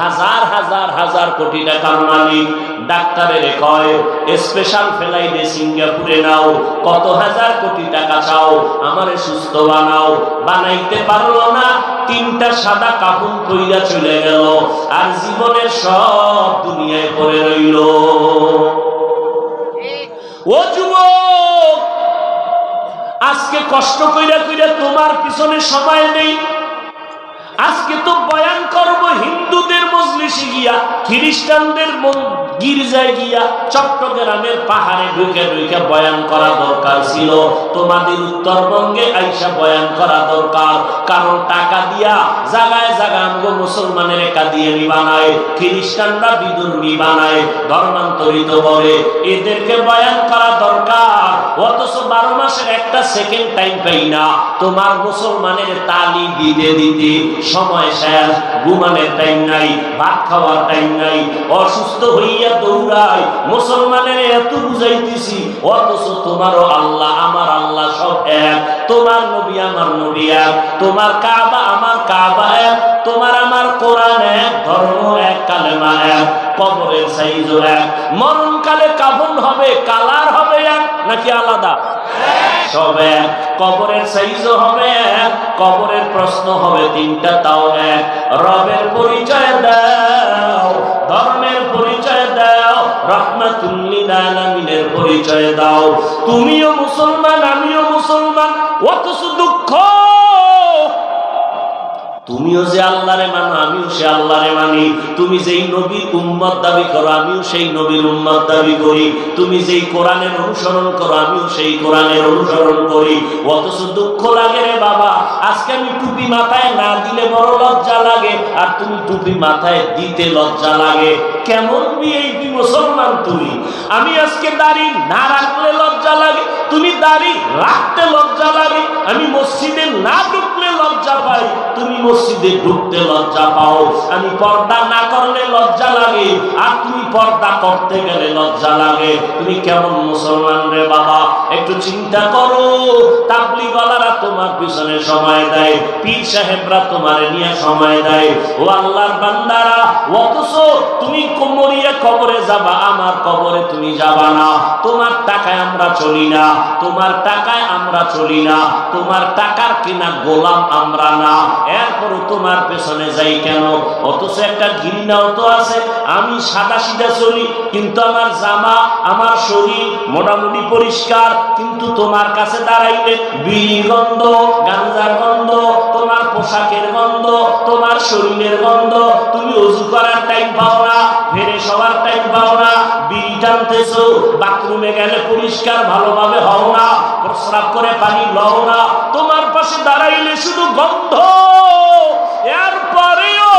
হাজার হাজার হাজার কোটি টাকার মালিক। ডাক্তারের কয় স্পেশাল ফ্লাইটে সিঙ্গাপুরে নাও, কত হাজার কোটি টাকা চাও, আমারে সুস্থ বানাও। বানাইতে পারলো না, 3টা সাদা কাফন কইরা চলে গেল, আর জীবনের সব দুনিয়ায় পড়ে রইল। ও যুবক, আজকে কষ্ট কইরা কইরা তোমার পিছনে সময় নেই। আজকে তো বয়ান করব হিন্দুদের মজলিসে গিয়া, খ্রিস্টানদের গির্জায় গিয়া, চট্টগ্রামের পাহাড়ে ঢুকে ঢুকে বয়ান করা দরকার ছিল। তোমাদের উত্তরবঙ্গে আইসা বয়ান করা দরকার, কারণ টাকা দিয়া জায়গায় জায়গায় আমগো মুসলমানের একাদিয়ানি বানায়, খ্রিস্টানরা বিধর্মী বানায়, ধর্মান্তরিত করে। এদেরকে বয়ান করা দরকার, অথচ 12 মাসের একটা সেকেন্ড টাইম পাই না তোমার মুসলমানের তালি দিতে দিতে। সময় শেষ, ঘুমানোর টাইম নাই, ভাত খাওয়ার টাইম নাই, অসুস্থ হইয়া দৌড়াই। মুসলমানের এত বুঝাইতেছি, অথচ তোমারও আল্লাহ আমার আল্লাহ সব এক, তোমার নবী আমার নবী এক, তোমার কাবা আমার কাবা এক, তোমার আমার কোরআন এক, ধর্ম এক, কালেমা এক, কবরের সাইজও এক। মরণকালে কাফন হবে, কালার হবে এক নাকি আলাদা? সব এক। কবরের সাইজও হবে এক, কবরের প্রশ্ন হবে 3টা, তাও এক। রবের পরিচয় দাও, ধর্মের পরিচয় দাও, রাহমাতুল লিল আলামিনের পরিচয় দাও। তুমিও মুসলমান, আমিও মুসলমান, অথচ দুঃখ তুমিও যে আল্লাহরে মানো, আমিও সে আল্লাহরে মানি। তুমি যেই নবীর উম্মত দাবি করো, আমিও সেই নবীর উম্মত দাবি করি। তুমি যেই কোরআনের অনুসরণ করো, আমিও সেই কোরআনের অনুসরণ করি। অথচ দুঃখ লাগে রে বাবা, আজকে আমি টুপি মাথায় না দিলে বড় লজ্জা লাগে, আর তুমি টুপি মাথায় দিতে লজ্জা লাগে। কেমন বিএপি মুসলমান তুমি? আমি আজকে দাড়ি না রাখলে লজ্জা লাগে, তুমি দাড়ি রাখতে লজ্জা লাগে। আমি মসজিদে না ঢুকলে লজ্জা পাই, তুমি মসজিদে ঢুকতে লজ্জা পাও। আমি পর্দা না করলে লজ্জা লাগে, আর তুমি পর্দা করতে গেলে লজ্জা লাগে। তুমি কেমন মুসলমান রে বাবা? একটু চিন্তা করো। তাবলীগওয়ালারা তোমার পিছনে সময় দেয়, পীর সাহেবরা তোমার নিয়ে সময় দেয়। ও আল্লাহর বান্দারা, অথচ তুমি মরিয়া কবরে যাবা, আমার কবরে তুমি যাবা না। তোমার টাকায় আমরা চলি না, তোমার টাকায় আমরা চলি না, তোমার টাকার কিনা গোলাম আমরা না। এরপরও তোমার পেছনে যাই কেন? অথচ একটা ঘৃণাও তো আছে। আমি সাদা সিধা চলি, কিন্তু আমার জামা, আমার শরীর মোটামুটি পরিষ্কার, কিন্তু তোমার কাছে দাঁড়াইলে বিড়ির গন্ধ, গাঞ্জার গন্ধ, তোমার পোশাকের গন্ধ, তোমার শরীরের গন্ধ। তুমি ওযু করার টাইম পাও না, ফেরে সবার টাইম পাও না, বিড়ি টানতেছো, বাথরুমে গেলে পরিষ্কার ভালোভাবে হও না, প্রস্রাব করে পানি লও না, তোমার পাশে দাঁড়াইলে শুধু গন্ধ। এরপরেও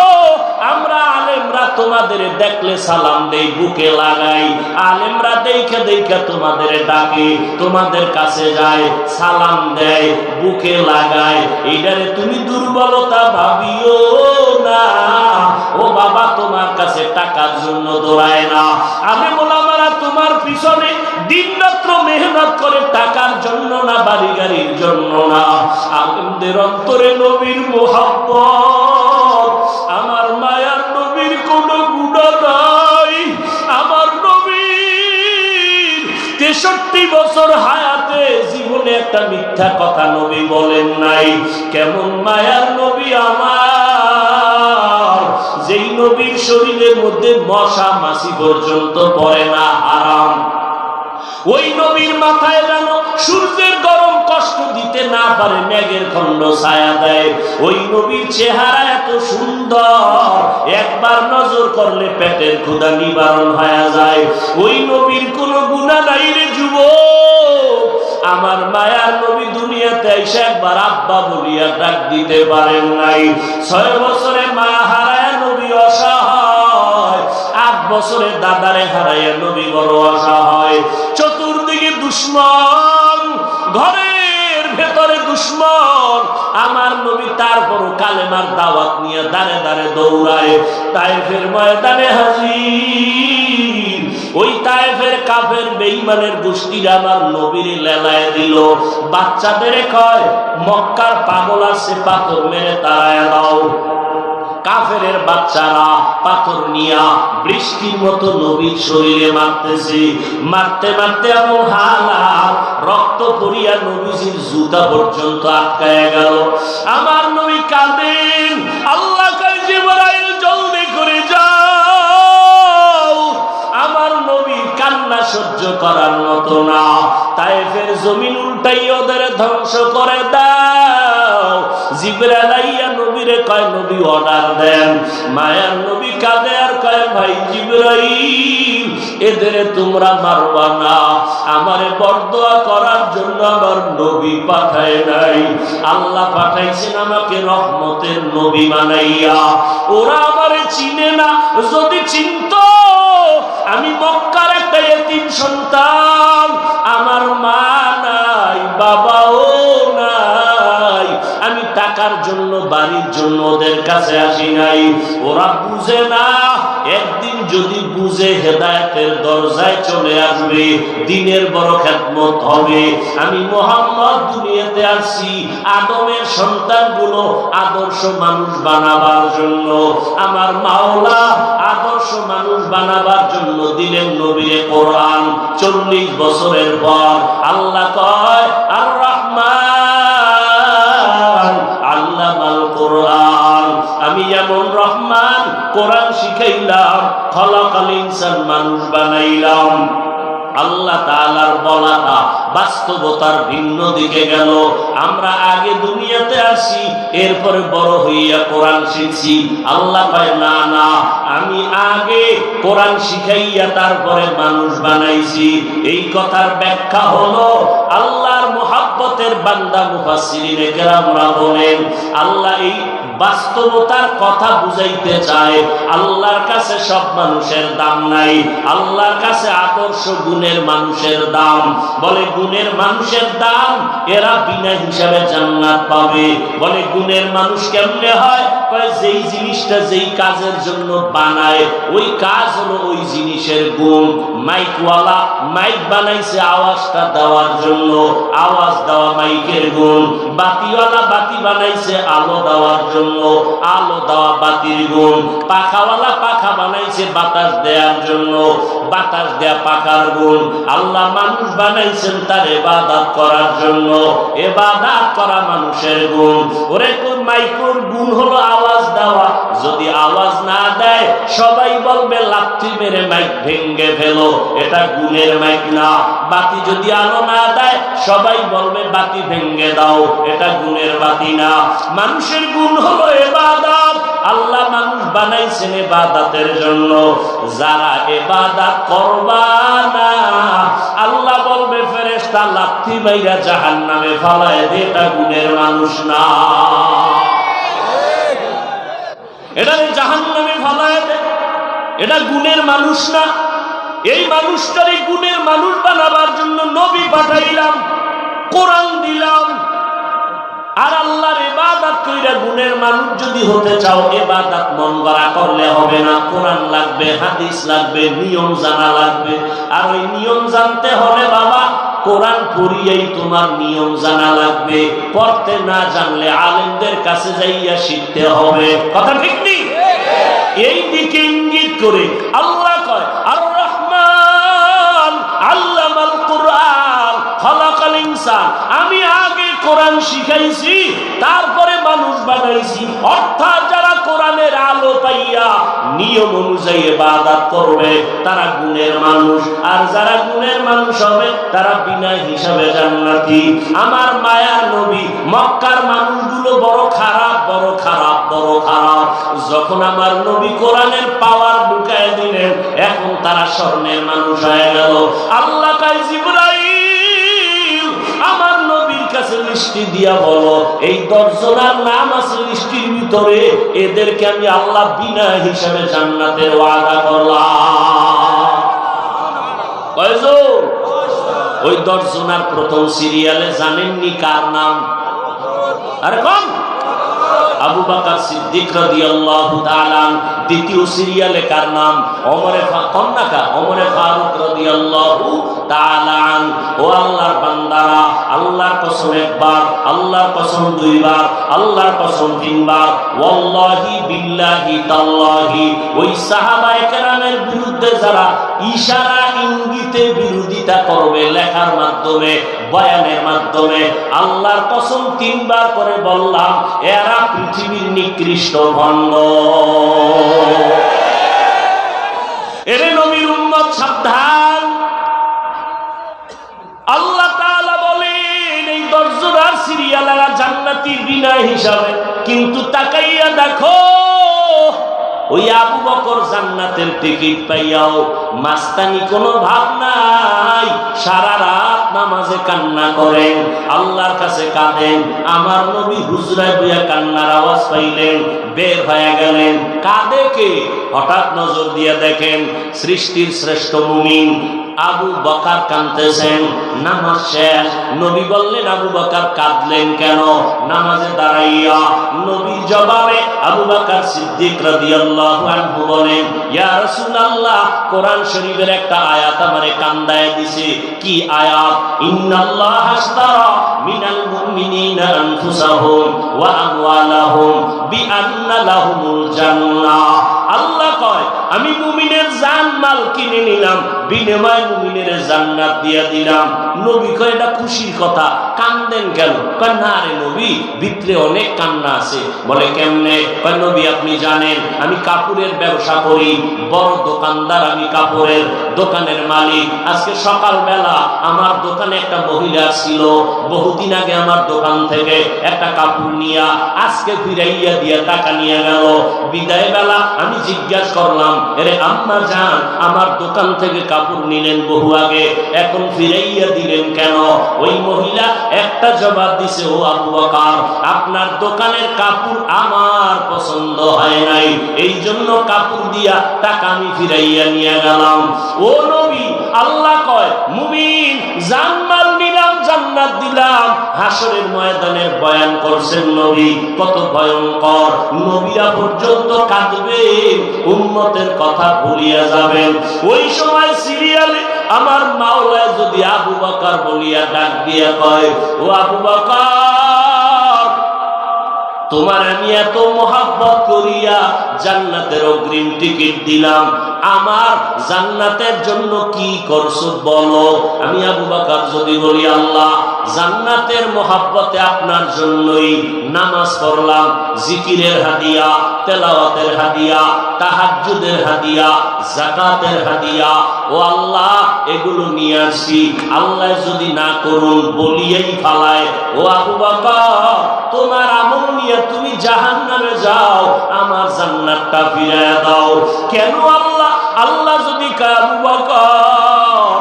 আমরা আলেমরা তোমাদের দেখলে সালাম দেই, বুকে লাগাই। আলেমরা দেখে দেখে তোমাদের ডাকে, তোমাদের কাছে যায়, সালাম দেয়, বুকে লাগায়। এইটারে তুমি দুর্বলতা ভাবিও না। ও বাবা, তোমার কাছে টাকার জন্য দৌড়ায় না। আলেম ওলামারা তোমার পিছনে দিন রাত্র মেহনত করে টাকার জন্য না, বাড়ি গাড়ির জন্য না। আলেমদের অন্তরে নবীর মোহাব্বত। আমার মায়ার নবীর কোনো গুনাহ নাই। আমার নবীর 63 বছর হায়াতে জীবনে একটা মিথ্যা কথা নবী বলেন নাই। কেমন মায়ার নবী আমার, যেই নবীর শরীরের মধ্যে মশা মাছি পর্যন্ত পড়ে না, হারাম। ওই নবীর মাথায় যেন সূর্যের গরম কষ্ট দিতে না পারে, মেঘের খণ্ড ছায়া দেয়। ওই নবীর চেহারা এত সুন্দর, একবার নজর করলে পেটের ক্ষুধা নিবারণ হয়ে যায়। ওই নবীর কোনো গুনাহ নাই রে যুবক। আমার মায়ার নবী দুনিয়াতে এসে একবার আব্বা বলিয়া ডাক দিতে পারেন নাই। 6 বছরে মা হারায় নবী অসহায়, 8 বছরে দাদারে হারাইয়া নবী বড় অসহায়। চতুর্দিকে দুশ্মন, ঘরের ভেতরে দুশ্মন। আমার নবী তারপরও কালেমার দাওয়াত নিয়ে দাঁড়ে দাঁড়ে দৌড়ায়। তায়েফের ময়দানে হাজির। ওই তায়েফের কাফের বেঈমানের গোষ্ঠীরা আমার নবীর লেলায় দিল। বাচ্চাদের কয়, মক্কার পাগল আছে, পাথর মেরে তাড়ায় দাও। কাফেরের বাচ্চারা পাথর নিয়া বৃষ্টির মতো নবীর শরীরে মারতেছে। মারতে মারতে এমন হালাত, রক্ত পড়িয়া নবীজির জুতা পর্যন্ত আটকায় গেল। আমার নবী কাঁদেন, আল্লাহ কয় জিবরাইল জলদি করে যাও। আমার নবী কান্না সহ্য করার মতো না। তায়েফের জমিন উল্টাই ওদের ধ্বংস করে দাও। জিবরাইল আইয়া নবীরে কয়, নবী অর্ডার দেন। মায়ার নবী কাঁদে আর কয়, ভাই জিবরাইল, এদের তোমরা মারবা না। আমারে বরদোয়া করার জন্য আমার নবী পাঠায় নাই, আল্লাহ পাঠাইছেন আমাকে রহমতের নবী বানাইয়া। ওরা আমারে চিনে না। যদি চিনতো, আমি মক্কার একটা এতিম সন্তান, আমার মা নাই, বাবাও নাই। আমি টাকার জন্য, বাড়ির জন্য ওদের কাছে আসি নাই। ওরা বুঝে না, একদিন যদি বুঝে হেদায়েতের দরজায় চলে আসবে, দিনের বড় খেদমত হবে। আমি মুহাম্মদ দুনিয়াতে আসছি আদমের সন্তানগুলো আদর্শ মানুষ বানাবার জন্য। আমার মাওলা আদর্শ মানুষ বানাবার জন্য দিলেন নবীর কোরআন। 40 বছরের পর আল্লাহ কয়, আর রহমান আল্লামাল কোরআন। আমি যেমন রহমান, কোরআন শিখাইলাম, খলাকাল ইনসান মানুষ বানাইলাম। আল্লাহ তাআলার বলাটা বাস্তবতার ভিন্ন দিকে গেল। আমরা আগে দুনিয়াতে আসি, এরপরে বড় হইয়া কোরআন শিখছি। আল্লাহ কয় না না, আমি আগে কোরআন শিখাইয়া তারপরে মানুষ বানাইছি। এই কথার ব্যাখ্যা হলো আল্লাহর মুহাব্বতের বান্দা মুফাসসিরিনে কেরামরা বলেন, আল্লাহ এই বাস্তবতার কথা বুঝাইতে চায়। আল্লাহর কাছে সব মানুষের দাম নাই, আল্লাহর কাছে আদর্শ গুণের মানুষের দাম। বলে গুণের মানুষের দাম, এরা বিনা হিসাবে জান্নাত পাবে। বলে গুণের মানুষ কেমনে হয়? কয় যেই জিনিসটা যেই কাজের জন্য বানায় ওই কাজ হলো ওই জিনিসের গুণ। মাইকওয়ালা মাইক বানাইছে আওয়াজটা দেওয়ার জন্য, আওয়াজ দেওয়া মাইকের গুণ। বাতিওয়ালা বাতি বানাইছে আলো দেওয়ার জন্য, আলো দেওয়া বাতির গুণ। পাখাওয়ালা পাখা বানাইছে বাতাস দেওয়ার জন্য, বাতাস দেয়া পাখার গুণ। আল্লাহ মানুষ বানাইছেন তার ইবাদত করার জন্য, ইবাদত করা মানুষের গুণ। ওরে কোন মাইকের গুণ হলো আওয়াজ দেওয়া। যদি আওয়াজ না দেয় সবাই বলবে লাথি মেরে মাইক ভেঙে ফেলো, এটা গুণের মাইক না। বাতি যদি আলো না দেয় সবাই বলবে বাতি ভেঙে দাও, এটা গুণের বাতি না। মানুষের গুণ হলো ইবাদত। আল্লাহ মানুষ বানাইছেন ইবাদতের জন্য। যারা ইবাদত করবা না, আল্লাহ বলবে ফেরেশতা লাথি মাইরা জাহান্নামে ফালায় দে, এটা গুণের মানুষ না। এটা জাহান্নামে ফালায় দে, এটা গুণের মানুষ না। এই মানুষটারে গুণের মানুষ বানাবার জন্য নবী পাঠাইলাম, কোরআন দিলাম। আর আল্লাহর ইবাদত কইরা গুণের মানুষ যদি হতে চাও, ইবাদত মন গড়া করলে হবে না। কোরআন লাগবে, হাদিস লাগবে, নিয়ম জানা লাগবে। আর ওই নিয়ম জানতে হলে বাবা কোরআন পড়িয়েই তোমার নিয়ম জানা লাগবে। পড়তে না জানলে আলেমদের কাছে যাইয়া শিখতে হবে। কথা ঠিক নেই? এই দিকে ইঙ্গিত করে আল্লাহ কয় আর রহমান আল্লামাল কুরআন খালাকাল ইনসান। আমি আগে কোরআন শিখাইছি, তারপরে মানুষ বানাইছি। অর্থাৎ যারা কোরআনের আলো পাইয়া নিয়ম অনুযায়ী ইবাদত করবে তারা গুণের মানুষ, আর যারা গুণের মানুষ হবে তারা বিনা হিসাবে জান্নাতি। আমার মায়ার নবী মক্কার মানুষগুলো বড় খারাপ, বড় খারাপ, বড় খারাপ। যখন আমার নবী কোরআনের পাওয়ার ঢুকায় দিলেন, এখন তারা স্বর্ণের মানুষ হয়ে গেল। আল্লাহ কয় জিবরাইল আমার নবীর কাছে লিস্টি দিয়া বলো, এই 10 জনের নাম আছে লিস্টির ভিতরে, এদেরকে আমি আল্লাহ বিনা হিসাবে জান্নাতের ওয়াদা করলাম। কয়জন? ওই 10 জনের প্রথম সিরিয়ালে জানেননি কার নাম? আরে কোন? আবু বকর সিদ্দিক রাদিয়াল্লাহু তাআলা। দ্বিতীয় সিরিয়ালে কার নাম? ওমরে ফারুক রাদিয়াল্লাহু তাআলা। ও আল্লাহর বান্দারা, আল্লাহর কসম একবার, আল্লাহর কসম দুইবার, আল্লাহর কসম তিনবার, ওয়াল্লাহি বিল্লাহি তাল্লাহি। ওই সাহাবায়ে কেরামের বিরুদ্ধে যারা ইশারা ইঙ্গিতে বিরোধিতা করবে, লেখার মাধ্যমে, বয়ানের মাধ্যমে, আল্লাহর কসম 3 বার করে বললাম, এরা পৃথিবীর নিকৃষ্ট ভণ্ড। এরে নবীর উম্মত সাবধান। আল্লাহ তাআলা বলেন এই 10 জনের সিরিয়ালেরা জান্নাতি বিনা হিসাবে। কিন্তু তাকাইয়া দেখো, ওই আবু বকর জান্নাতের টিকিট পাইয়াও মাস্তানি কোনো ভাব নাই। সারা রাত নামাজে কান্না করেন, আল্লাহর কাছে কাঁদেন। আমার নবী হুজরায় বইয়া কান্নার আওয়াজ পাইলেন, বের হয়ে গেলেন। কাঁদে কে? হঠাৎ নজর দিয়ে দেখেন সৃষ্টির শ্রেষ্ঠ মুমিন আবু বকর কাঁদতেছেন। নামাজ শেষ। নবী বললেন, আবু বকর কাঁদলেন কেন? নামাজে দাঁড়াইয়া নবীর জবাবে আবু বকর সিদ্দিক রাদিয়াল্লাহু আনহু বলেন, ইয়া রাসূলুল্লাহ, কোরআন শরীফের একটা আয়াত আমারে কান্দায় দিছে। কি আয়াত? ইন্নাল্লাহা আশতারা মিনাল মুমিনিনা আনফুসাহুম ওয়া আমওয়ালাহুম বিআন্না লাহুমুল জান্নাহ। আল্লাহ কয়, আমি মুমিনের জান মাল কিনে নিলাম বিনিময়ে মুমিনের জান্নাত দিয়া দিলাম। নবী কয় এটা খুশির কথা, কান্দেন কেন? কয় না রে নবী, ভিতরে অনেক কান্না আছে। বলে কেমনে? কয় নবী আপনি জানেন আমি কাপড়ের ব্যবসা করি, বড় দোকানদার আমি, কাপড়ের দোকানের মালিক। আজকে সকালবেলা আমার দোকানে একটা মহিলা ছিল, বহুদিন আগে আমার দোকান থেকে একটা কাপড় নিয়া আজকে ফিরাইয়া দিয়া টাকা নিয়ে গেল। বিদায় বেলা আমি জিজ্ঞাসা করলাম, এরে আম্মা জান, আমার দোকান থেকে কাপড় নিলেন বহু আগে, এখন ফিরাইয়া দিলেন কেন? ওই মহিলা একটা জবাব দিছে, ও আবু বকর, আপনার দোকানের কাপড় আমার পছন্দ হয় নাই, এই জন্য কাপড় দিয়া টাকা আমি ফিরাইয়া নিয়ে গেলাম। ও নবী, আল্লাহ কয় মুমিন জান্নাত নিলাম, জান্নাত দিলাম। হাসরের ময়দানের বয়ান করছেন নবী, কত ভয়ঙ্কর। নবীরা পর্যন্ত কাঁদবেন, উম্মতের কথা ভুলিয়া যাবেন। ওই সময় সিরিয়ালে আমার মাওলায় যদি আবু বকর বলিয়া ডাক দিয়া কয়, ও আবু বকর, তোমার আমি এত মহাব্বত করিয়া জান্নাতের অগ্রিম টিকিট দিলাম, আমার জান্নাতের জন্য কি করছো বলো। আমি আবু বকর যদি বলি, আল্লাহ জান্নাতের মহাব্বতে আপনার জন্যই নামাজ পড়লাম, জিকিরের হাদিয়া, তেলাওয়াতের হাদিয়া, তাহাজ্জুদের হাদিয়া, যাকাতের হাদিয়া, ও আল্লাহ এগুলো নিয়ে আসি, আল্লাহ যদি না করুন বলিয়েই ফালায়, ও আবু বকর তোমার আমল নিয়ে তুমি জাহান্নামে যাও, আমার জান্নাতটা ফিরাইয়া দাও। কেন আল্লাহ? আল্লাহ যদি আবু বকর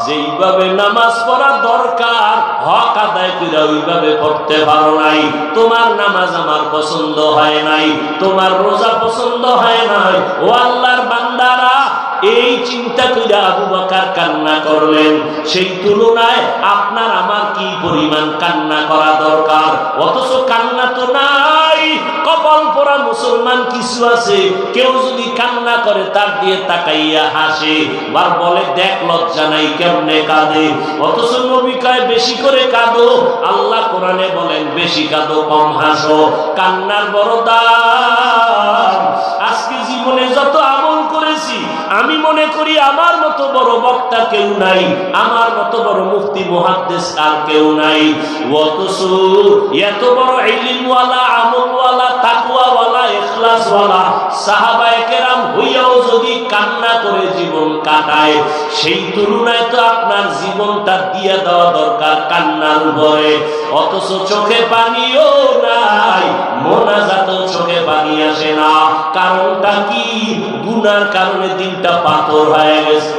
যেইভাবে নামাজ পড়া দরকার হক আদায় করে ওইভাবে পড়তে পারো নাই, তোমার নামাজ আমার পছন্দ হয় নাই, তোমার রোজা পছন্দ হয় নাই, ও আল্লাহর বান্দারা, এই চিন্তা করে আবু বকর কান্না করলেন। সেই তুলনায় আপনার আমার কি পরিমাণ কান্না করা দরকার, অথচ কান্না তো নাই। কপাল পোড়া মুসলমান কিছু আছে, কেউ যদি কান্না করে তার দিয়ে তাকাইয়া হাসে, আর বলে দেখ লজ্জা নাই কেমনে কাঁদে। অথচ নবী কয় বেশি করে কাঁদো, আল্লাহ কোরআনে বলেন বেশি কাঁদো কম হাসো। কান্নার বড় দাম। আজকে জীবনে যত আমল করেছি, আমি মনে করি আমার মতো বড় বক্তা কেউ নাই, আমার মতো বড় মুফতি মুহাদ্দিস আর কেউ নাই। অথচ এত বড় ইলমওয়ালা, আমলওয়ালা, তাকওয়াওয়ালা, ইখলাসওয়ালা সাহাবায়ে কেরাম হইয়াও যদি কান্না করে জীবন কাটায়, সেই তুলনায় তো আপনার জীবনটা দিয়ে দেওয়া দরকার কান্নার উপরে। অথচ চোখে পানিও নাই, মোনাজাতেও চোখে পানি আসে না। কারণটা কি? গুনার কারণে দিনটা পাথর হয়ে গেছে।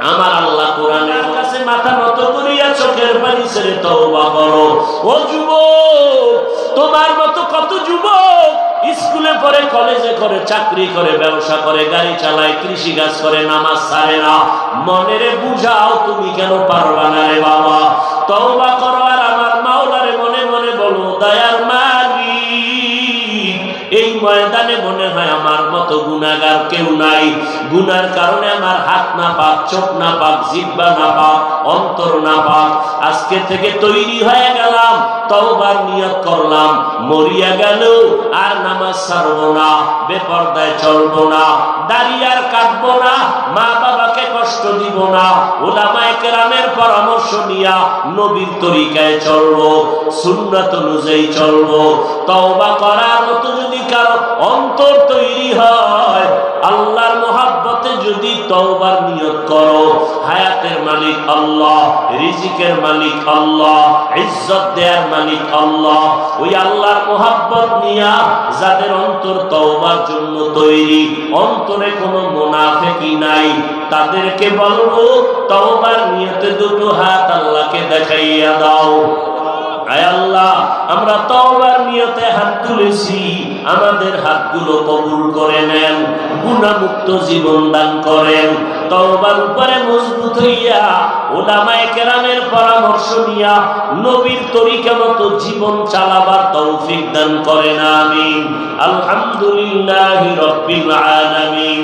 আমার আল্লাহ কোরআনের কাছে মাথা নত করিয়া চোখের পানি ছেড়ে তওবা করো। ও যুবক, তোমার মতো কত যুবক স্কুলে পড়ে, কলেজে করে, চাকরি করে, ব্যবসা করে, গাড়ি চালায়, কৃষি কাজ করে, নামাজ ছাড়ে না। মনেরে বুঝাও তুমি কেন পারবা না রে বাবা। তওবা করো আর আমার মাওলারে মনে মনে বলো, দয়ার মালিক, এই ময়দানে মনে হয় আমার মতো গুনাহগার কেউ নাই। গুনার কারণে আমার হাত না পাক, চোখ না পাক, জিহ্বা না পাক, অন্তর না পাক। আজকে থেকে তৈরি হয়ে গেলাম, তওবার নিয়ত করলাম, মরিয়া গেল আর নামাজ ছাড়বো না, বেপরদায় চলবো না, দাড়ি আর কাটবো না, মা বাবাকে কষ্ট দিব না, উলামায়ে কেরামের পরামর্শ নিয়া নবীর তরিকায় চলবো, সুন্নাত অনুযায়ী চলবো। তওবা করার মতো যদি কারো অন্তর তৈরি হয়, আল্লাহর মহাব্বতে যদি তওবার নিয়ত করো, হায়াতের মালিক আল্লাহ, রিজিকের মালিক আল্লাহ, ইজ্জত দেয়ার মালিক আল্লাহ, ওই আল্লাহর মহাব্বত নিয়া যাদের অন্তর তওবার জন্য তৈরি, অন্তরে কোনো মুনাফিকি নাই, তাদেরকে বলবো তওবার নিয়তে দুটো হাত আল্লাহকে দেখাইয়া দাও। আয় আল্লাহ, আমরা তওবার নিয়তে হাত তুলেছি, আমাদের হাতগুলো কবুল করে নেন, গুনাহমুক্ত জীবন দান করেন। তওবার উপরে মজবুত হইয়া উলামায়ে কেরামের পরামর্শ নিয়া নবীর তরিকা মতো জীবন চালাবার তৌফিক দান করেন। আমিন। আলহামদুলিল্লাহি রাব্বিল আলামিন।